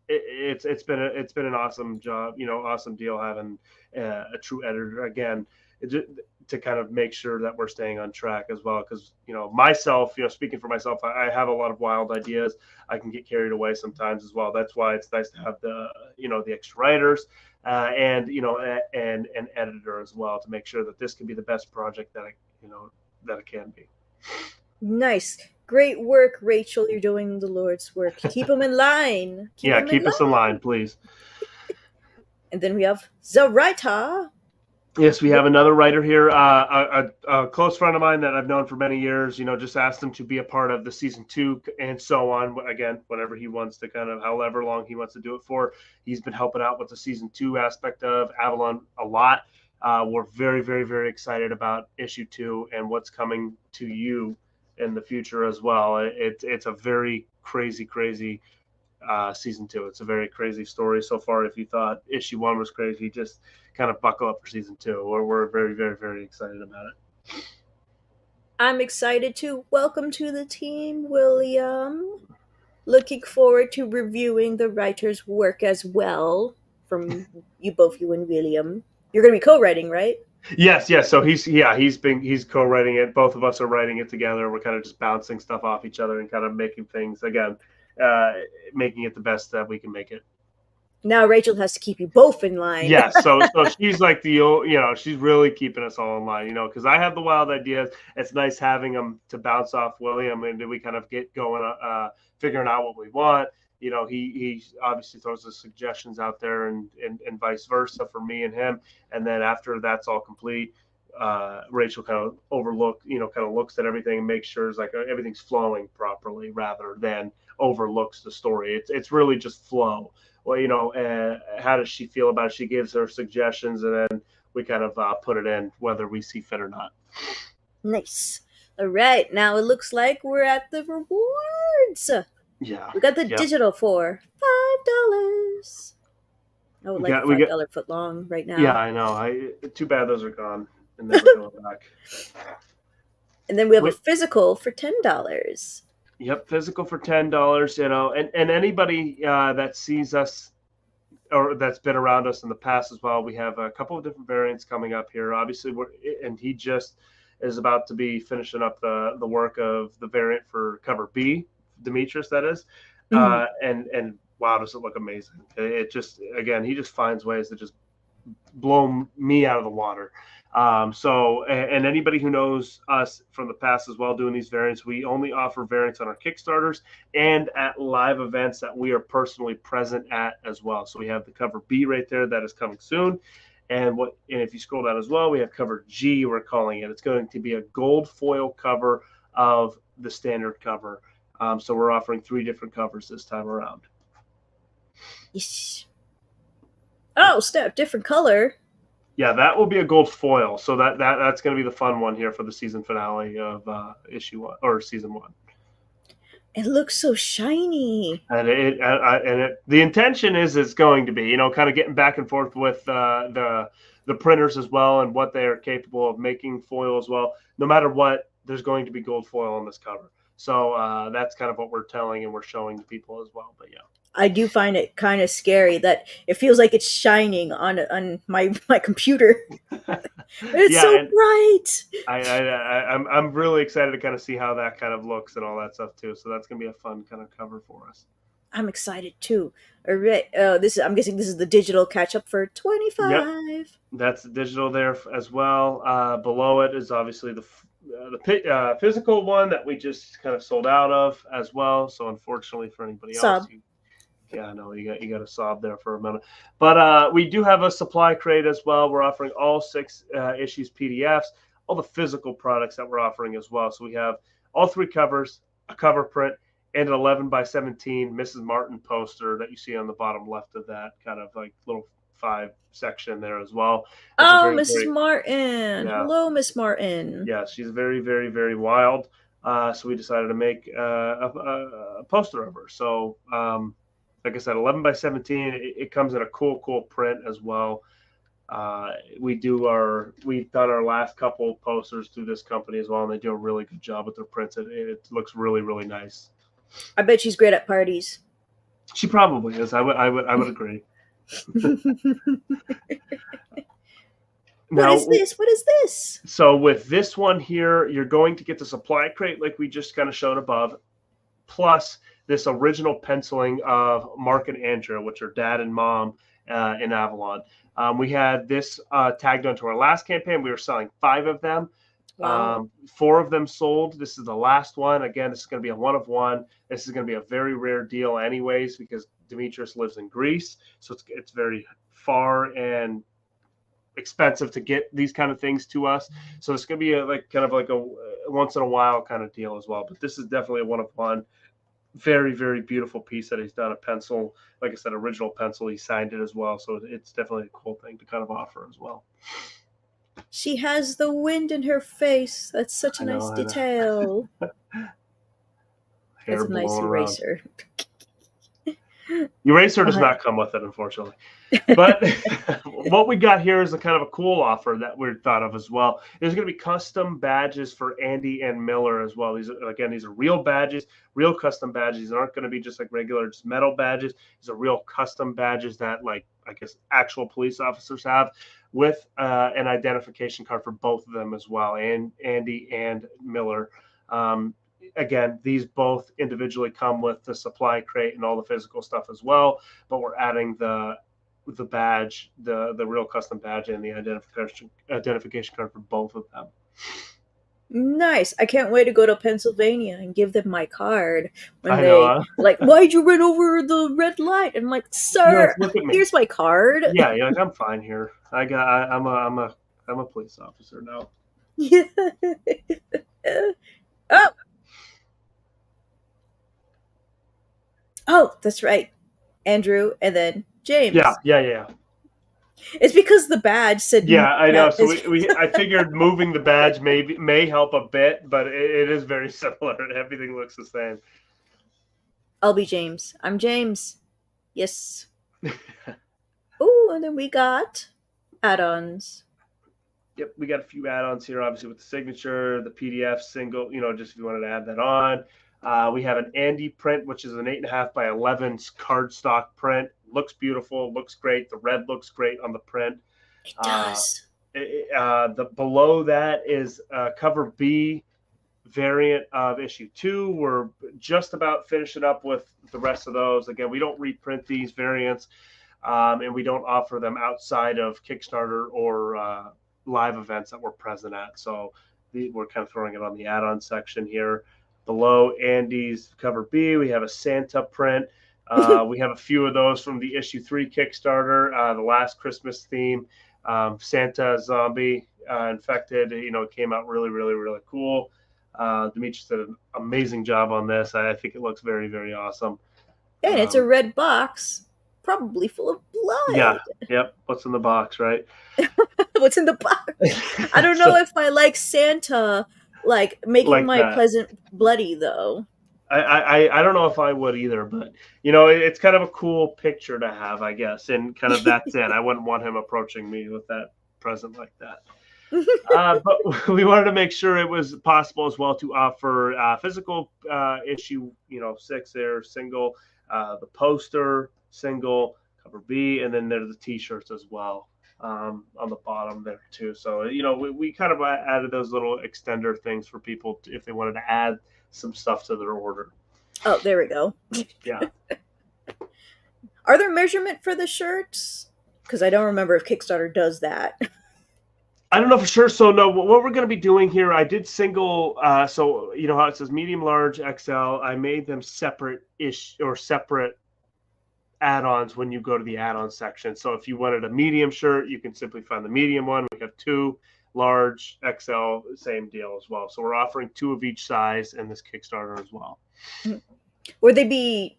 It's been an awesome job, awesome deal having a true editor again to kind of make sure that we're staying on track as well. Because myself, speaking for myself, I have a lot of wild ideas. I can get carried away sometimes as well. That's why it's nice to have the the extra writers and an editor as well to make sure that this can be the best project that it can be. Nice. Great work, Rachel. You're doing the Lord's work. Keep them in line. Keep us in line, please. And then we have the writer. Yes, we have another writer here, a close friend of mine that I've known for many years. Just asked him to be a part of the season 2 and so on. Again, whenever he wants to, kind of however long he wants to do it for. He's been helping out with the season 2 aspect of Avalon a lot. We're very, very, very excited about issue 2 and what's coming to you in the future as well. It's a very crazy season 2. It's a very crazy story so far. If you thought issue 1 was crazy, just kind of buckle up for season 2. We're very, very, very excited about it. I'm excited too. Welcome to the team, William. Looking forward to reviewing the writer's work as well from you and William. You're going to be co-writing, right? Yes. So he's co-writing it. Both of us are writing it together. We're kind of just bouncing stuff off each other and kind of making things making it the best that we can make it. Now Rachel has to keep you both in line. Yeah, so she's like she's really keeping us all in line, because I have the wild ideas. It's nice having them to bounce off William, and then we kind of get going, figuring out what we want. He obviously throws the suggestions out there, and vice versa for me and him. And then after that's all complete, Rachel kind of looks at everything and makes sure it's like everything's flowing properly, rather than overlooks the story. It's really just flow. Well, how does she feel about it? She gives her suggestions, and then we kind of put it in whether we see fit or not. Nice. All right, now it looks like we're at the rewards. Yeah, we got the digital for $5. I would like a $5 foot long right now. Yeah, I know. Too bad those are gone and never going back. And then we have a physical for $10. Yep, physical for $10. And anybody that sees us or that's been around us in the past as well, we have a couple of different variants coming up here. Obviously, he just is about to be finishing up the work of the variant for cover B, Demetrius, that is. Mm-hmm. And wow, does it look amazing. It just, again, he just finds ways to just blow me out of the water. So anybody who knows us from the past as well doing these variants, we only offer variants on our Kickstarters and at live events that we are personally present at as well. So we have the cover B right there that is coming soon. And if you scroll down as well, we have cover G, we're calling it. It's going to be a gold foil cover of the standard cover. So we're offering 3 different covers this time around. Yes. Oh, snap! Different color. Yeah, that will be a gold foil. So that's going to be the fun one here for the season finale of issue 1 or season 1. It looks so shiny. And the intention is it's going to be, kind of getting back and forth with the printers as well and what they are capable of making foil as well. No matter what, there's going to be gold foil on this cover. So that's kind of what we're telling and we're showing to people as well. But yeah. I do find it kind of scary that it feels like it's shining on my computer. It's Yeah, so and bright. I'm really excited to kind of see how that kind of looks and all that stuff too. So that's gonna be a fun kind of cover for us. I'm excited too. All right. I'm guessing this is the digital catch up for 25. Yep. That's digital there as well. Below it is obviously the physical one that we just kind of sold out of as well. So unfortunately for anybody else, yeah, no, you got to sob there for a minute. But we do have a supply crate as well. We're offering all 6 issues PDFs, all the physical products that we're offering as well. So we have all 3 covers, a cover print, and an 11 by 17 Mrs. Martin poster that you see on the bottom left of that kind of like little 5 section there as well. Oh, Mrs. Martin. Yeah. Hello, Miss Martin. Yeah, she's very, very, very wild. So we decided to make a poster of her. So, like I said, 11 by 17. It comes in a cool print as well. We've done our last couple posters through this company as well, and they do a really good job with their prints. It looks really, really nice. I bet she's great at parties. She probably is. I would agree. What is this? So with this one here, you're going to get the supply crate like we just kind of showed above, plus this original penciling of Mark and Andrea, which are dad and mom in Avalon. We had this tagged onto our last campaign. We were selling 5 of them. Wow. 4 of them sold. This is the last one. Again, this is going to be a 1 of 1. This is going to be a very rare deal anyways, because Demetrius lives in Greece. So it's very far and expensive to get these kind of things to us. So it's going to be a once in a while kind of deal as well. But this is definitely a 1 of 1. Very, very beautiful piece that he's done. A pencil, like I said, original pencil. He signed it as well. So it's definitely a cool thing to kind of offer as well. She has the wind in her face. That's such a nice detail. That's a nice eraser. Eraser does not come with it, unfortunately. But what we got here is a kind of a cool offer that we thought of as well. There's going to be custom badges for Andy and Miller as well. These are real badges, real custom badges. These aren't going to be just like regular just metal badges. These are real custom badges that, like, I guess, actual police officers have, with an identification card for both of them as well, and Andy and Miller. Again, these both individually come with the supply crate and all the physical stuff as well, but we're adding the badge, the real custom badge, and the identification card for both of them. Nice. I can't wait to go to Pennsylvania and give them my card when like, why'd you run over the red light? And I'm like, sir, here's my card. Yeah, you're like, I'm fine here. I'm a police officer now. Yeah. Oh, that's right. Andrew and then James. Yeah. It's because the badge said. Yeah, I know. So I figured moving the badge may help a bit, but it is very similar. Everything looks the same. I'll be James. I'm James. Yes. Oh, and then we got add-ons. Yep, we got a few add-ons here, obviously with the signature, the PDF single, just if you wanted to add that on. We have an Andy print, which is an 8.5 by 11 cardstock print. Looks beautiful, looks great. The red looks great on the print. It does. Below that is cover B variant of issue 2. We're just about finishing up with the rest of those. Again, we don't reprint these variants, and we don't offer them outside of Kickstarter or live events that we're present at. So we're kind of throwing it on the add-on section here. Below Andy's cover B, we have a Santa print. We have a few of those from the issue 3 Kickstarter, the last Christmas theme. Santa zombie infected, it came out really, really, really cool. Demetrius did an amazing job on this. I think it looks very, very awesome. And it's a red box, probably full of blood. Yeah. Yep. What's in the box, right? What's in the box? I don't know if I like Santa like making Like my that. present bloody though. I don't know if I would either, but you know, it's kind of a cool picture to have, I guess, and kind of that's it. I wouldn't want him approaching me with that present like that. But we wanted to make sure it was possible as well to offer physical issue, 6 there, single, the poster, single, cover B, and then there's the T-shirts as well on the bottom there too. So we kind of added those little extender things for people if they wanted to add some stuff to their order. Oh, there we go. Yeah. Are there measurement for the shirts? Because I don't remember if Kickstarter does that. I don't know for sure. So no, what we're going to be doing here, I did single. So you know how it says medium, large, XL. I made them separate-ish or separate add-ons when you go to the add-on section. So if you wanted a medium shirt, you can simply find the medium one. We have 2, large, XL, same deal as well. So we're offering 2 of each size in this Kickstarter as well. Would they be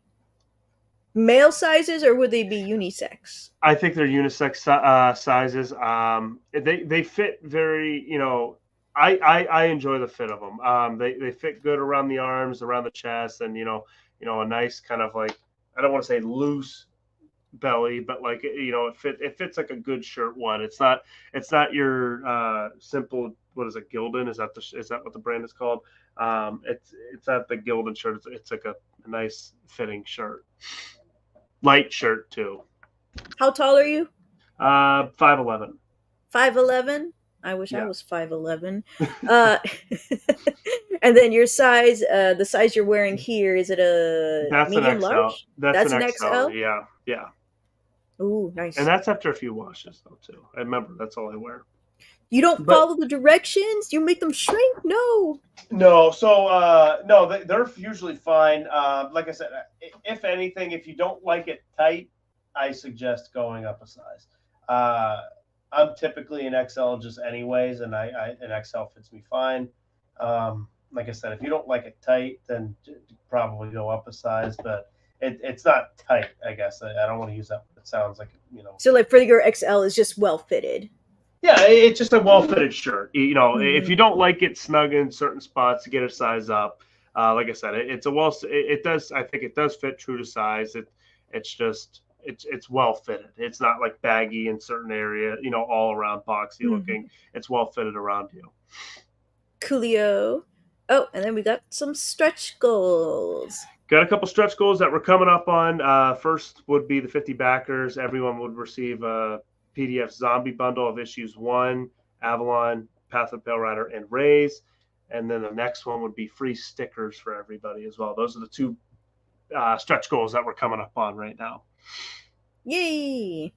male sizes or would they be unisex? I think they're unisex sizes. They fit very, I enjoy the fit of them. They fit good around the arms, around the chest, and a nice kind of like, I don't want to say loose belly, but like it fits like a good shirt one. It's not your simple, what is it, Gildan? Is that what the brand is called? It's not the Gildan shirt. It's like a nice fitting shirt. Light shirt too. How tall are you? 5'11". 5'11"? I wish I was 5'11". And then your size, the size you're wearing here, is it That's medium, an XL. large? That's an XL. XL? Yeah. Ooh, nice. And that's after a few washes though too. I remember that's all I wear. You don't follow the directions? You make them shrink? No. No. So no, they're usually fine. Like I said, if anything, if you don't like it tight, I suggest going up a size. I'm typically an XL just anyways, and an XL fits me fine. Like I said, if you don't like it tight, then probably go up a size, but it's not tight, I guess. I don't want to use that. It sounds like, So like for your XL is just well fitted. Yeah, it's just a well-fitted shirt. If you don't like it snug in certain spots, get a size up. Like I said, it does. I think it does fit true to size. It's well fitted. It's not like baggy in certain area. All around boxy looking. It's well fitted around you. Coolio. Oh, and then we got some stretch goals. Got a couple stretch goals that we're coming up on. First would be the 50 backers. Everyone would receive a PDF zombie bundle of issues 1, Avalon, Path of Pale Rider, and Rays. And then the next one would be free stickers for everybody as well. Those are the 2 stretch goals that we're coming up on right now. Yay!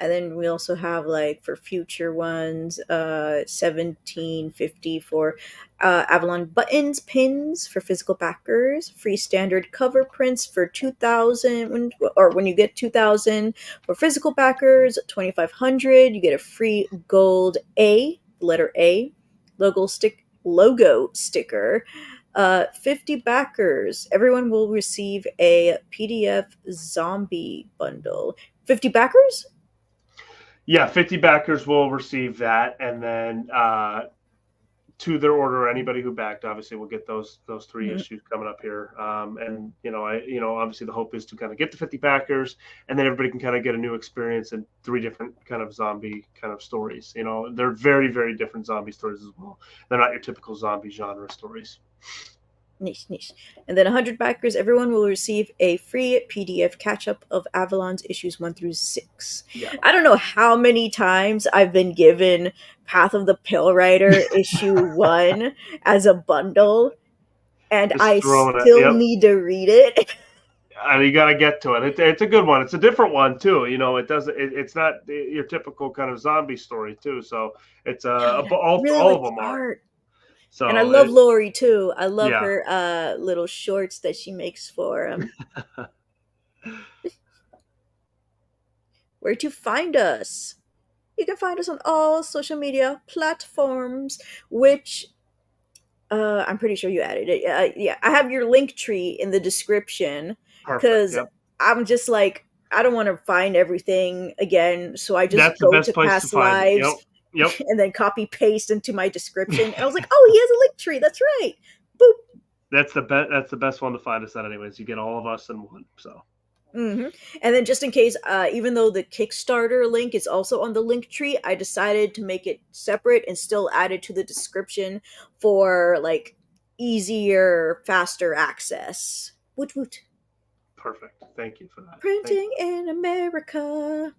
And then we also have like for future ones, $17.50 for Avalon buttons, pins for physical backers, free standard cover prints for 2,000, or when you get 2,000 for physical backers, 2,500 you get a free gold letter A logo sticker. 50 backers, everyone will receive a PDF zombie bundle. 50 backers? Yeah, 50 backers will receive that, and then to their order, anybody who backed obviously will get those 3 issues coming up here. And obviously the hope is to kind of get the 50 backers, and then everybody can kind of get a new experience in 3 different kind of zombie kind of stories. They're very, very different zombie stories as well. They're not your typical zombie genre stories. Nice. And then 100 backers, everyone will receive a free PDF catch-up of Avalon's issues 1 through 6. Yeah. I don't know how many times I've been given Path of the Pale Rider issue 1 as a bundle, and I still need to read it. You got to get to it. It's a good one. It's a different one too. It's not your typical kind of zombie story too. So it's all of them are. So, and I love Lori too. I love her little shorts that she makes for him. Where to find us? You can find us on all social media platforms, which I'm pretty sure you added it. Yeah, I have your link tree in the description Perfect. because Yep. I'm just like, I don't want to find everything again, so I just That's the go best to place to past find it. lives Yep. and then copy paste into my description. And I was like, oh, he has a link tree. That's right. Boop. That's the best one to find us at, anyways. You get all of us in one. So. Hmm. And then just in case, even though the Kickstarter link is also on the link tree, I decided to make it separate and still add it to the description for like easier, faster access. Woot woot. Perfect. Thank you for that. Printing in America.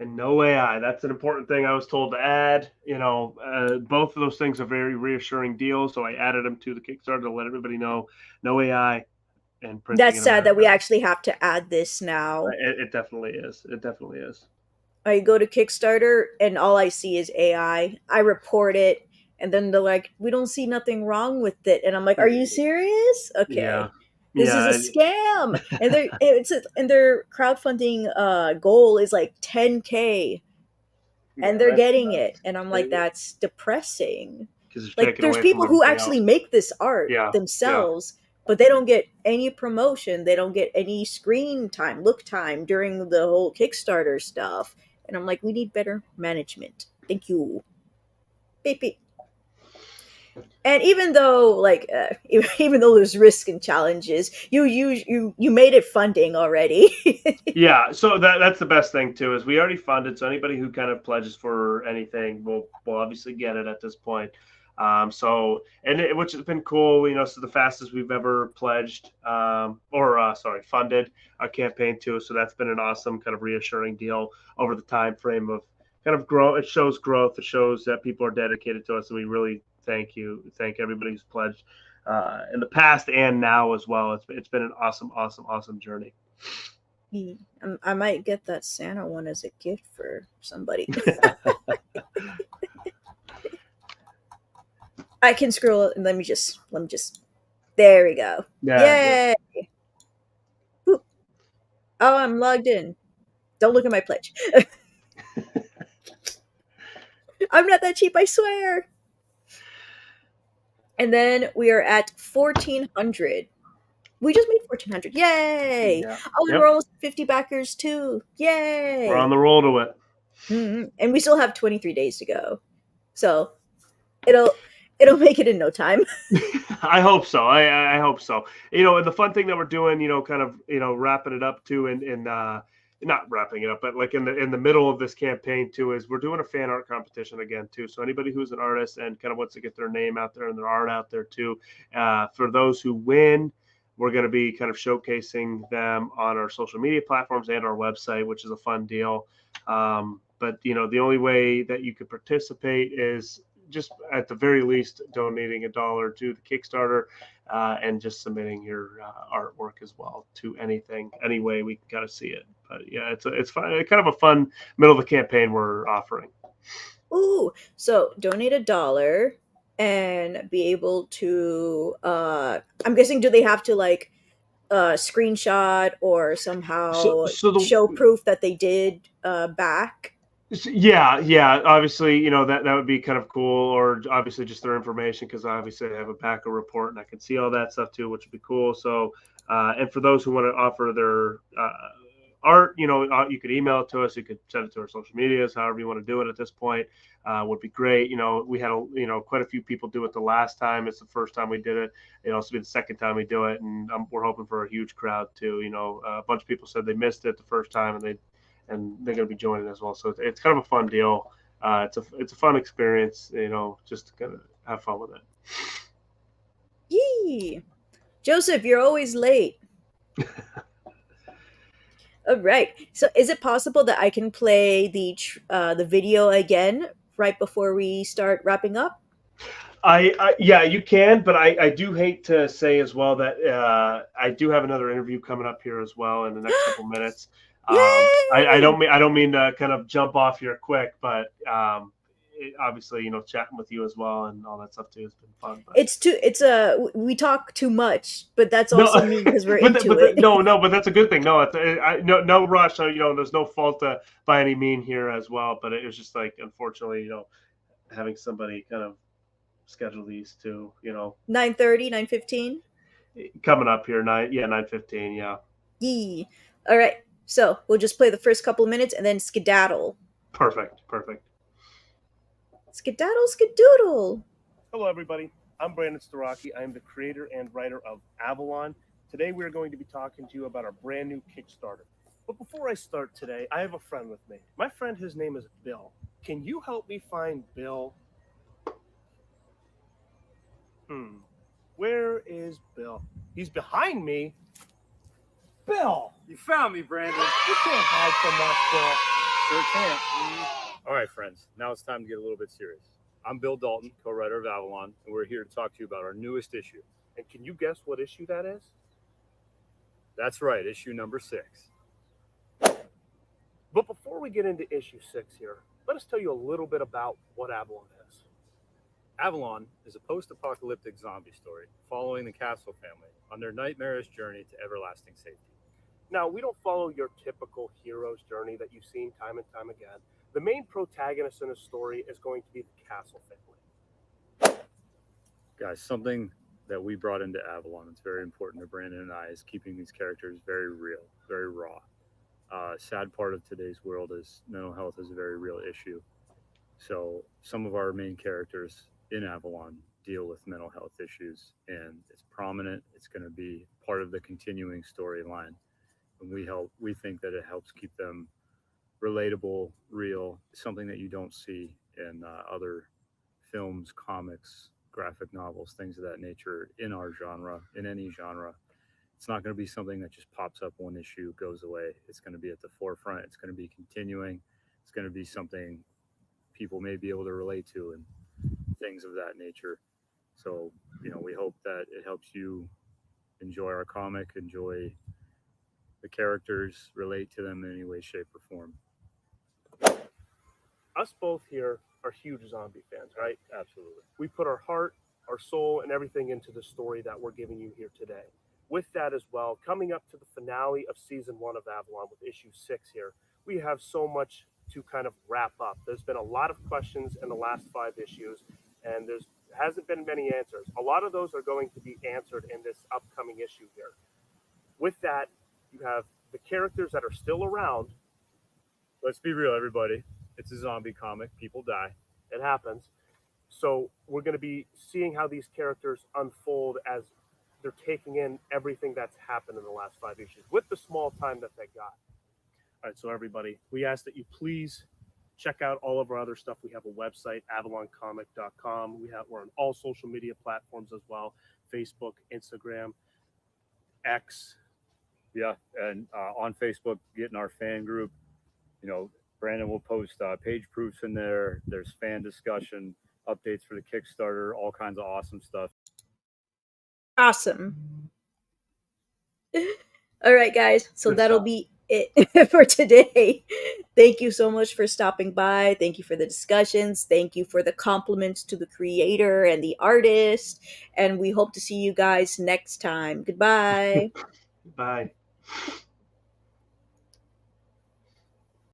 And no AI. That's an important thing I was told to add. Both of those things are very reassuring deals. So I added them to the Kickstarter to let everybody know no AI and printing. That's sad that we actually have to add this now. It definitely is. It definitely is. I go to Kickstarter and all I see is AI. I report it, and then they're like, "We don't see nothing wrong with it," and I'm like, "Are you serious? Okay, Yeah. this is a scam." And their crowdfunding goal is like 10K, and they're getting it, and I'm like, that's depressing. Like, there's people who actually make this art themselves. But they don't get any promotion. They don't get any screen time, look time during the whole Kickstarter stuff. And I'm like, we need better management. Thank you. Beep, beep. And even though, like, even though there's risk and challenges, you made it funding already. Yeah, so that's the best thing too, is we already funded. So anybody who kind of pledges for anything will obviously get it at this point. Which has been cool, so the fastest we've ever pledged, funded a campaign too. So that's been an awesome kind of reassuring deal over the time frame of kind of growth. It shows growth. It shows that people are dedicated to us, and we really thank everybody who's pledged in the past and now as well. It's been an awesome journey. I might get that Santa one as a gift for somebody. I can scroll and let me just there we go. Yeah. Yay. Oh, I'm logged in. Don't look at my pledge. I'm not that cheap, I swear. And then we are at 1,400. We just made 1,400. Yay! Yeah. Oh, and we're almost 50 backers too. Yay! We're on the roll to it. Mm-hmm. And we still have 23 days to go. So it'll make it in no time. I hope so. I hope so. And the fun thing that we're doing, kind of, wrapping it up too, and not wrapping it up, but like in the middle of this campaign too, is we're doing a fan art competition again too. So anybody who's an artist and kind of wants to get their name out there and their art out there too, for those who win, we're going to be kind of showcasing them on our social media platforms and our website, which is a fun deal. But the only way that you could participate is just at the very least donating $1 to the Kickstarter, and just submitting your artwork as well to any way we can kind of see it. But yeah, it's fun, kind of a fun middle of the campaign we're offering. Ooh, so donate $1 and be able to. I'm guessing, do they have to like screenshot or somehow show proof that they did back? Yeah. Obviously, that would be kind of cool, or obviously just their information, because obviously I have a backer report and I can see all that stuff too, which would be cool. So, and for those who want to offer their art, you could email it to us. You could send it to our social medias, however you want to do it at this point, would be great. We had quite a few people do it the last time. It's the first time we did it. It'll also be the second time we do it, and we're hoping for a huge crowd too. A bunch of people said they missed it the first time, and they're going to be joining as well. So it's kind of a fun deal. It's a fun experience, just to kind of have fun with it. Yee! Joseph, you're always late. All right. So is it possible that I can play the video again right before we start wrapping up? Yeah, you can, but I do hate to say as well that I do have another interview coming up here as well in the next couple minutes. I don't mean to kind of jump off here quick, but obviously, chatting with you as well and all that stuff too has been fun. But. We talk too much, but that's also me because we're into it. But that's a good thing. No, no rush. There's no fault by any mean here as well. But it was just like, unfortunately, having somebody kind of schedule these too. 9:30, 9:15. Coming up here 9:15. Yeah. Yee. All right. So we'll just play the first couple of minutes and then skedaddle. Perfect. Skedaddle, skedoodle. Hello, everybody. I'm Brandon Starocki. I'm the creator and writer of Avalon. Today, we're going to be talking to you about our brand new Kickstarter. But before I start today, I have a friend with me. My friend, his name is Bill. Can you help me find Bill? Where is Bill? He's behind me. Bill! You found me, Brandon. You can't hide from us, Sure can't. All right, friends. Now it's time to get a little bit serious. I'm Bill Dalton, co-writer of Avalon, and we're here to talk to you about our newest issue. Bill. And can you guess what issue that is? That's right, issue number 6. But before we get into issue 6 here, let us tell you a little bit about what Avalon is. Avalon is a post-apocalyptic zombie story following the Castle family on their nightmarish journey to everlasting safety. Now, we don't follow your typical hero's journey that you've seen time and time again. The main protagonist in the story is going to be the Castle family. Guys, something that we brought into Avalon that's very important to Brandon and I is keeping these characters very real, very raw. Sad part of today's world is mental health is a very real issue. So some of our main characters in Avalon deal with mental health issues, and it's prominent. It's going to be part of the continuing storyline. And we think that it helps keep them relatable, real, something that you don't see in other films, comics, graphic novels, things of that nature in our genre, in any genre. It's not going to be something that just pops up one issue, goes away. It's going to be at the forefront. It's going to be continuing. It's going to be something people may be able to relate to and things of that nature. So, we hope that it helps you enjoy our comic, enjoy the characters, relate to them in any way, shape, or form. Us both here are huge zombie fans, right? Absolutely. We put our heart, our soul, and everything into the story that we're giving you here today. With that as well, coming up to the finale of season 1 of Avalon with issue 6 here, we have so much to kind of wrap up. There's been a lot of questions in the last 5 issues, and there hasn't been many answers. A lot of those are going to be answered in this upcoming issue here. With that, you have the characters that are still around. Let's be real, everybody. It's a zombie comic. People die. It happens. So we're going to be seeing how these characters unfold as they're taking in everything that's happened in the last 5 issues with the small time that they got. All right, so everybody, we ask that you please check out all of our other stuff. We have a website, avaloncomic.com. We're on all social media platforms as well, Facebook, Instagram, X. Yeah, and on Facebook, get in our fan group. Brandon will post page proofs in there. There's fan discussion, updates for the Kickstarter, all kinds of awesome stuff. Awesome. All right, guys. So Good that'll stuff. be it for today. Thank you so much for stopping by. Thank you for the discussions. Thank you for the compliments to the creator and the artist. And we hope to see you guys next time. Goodbye. Bye.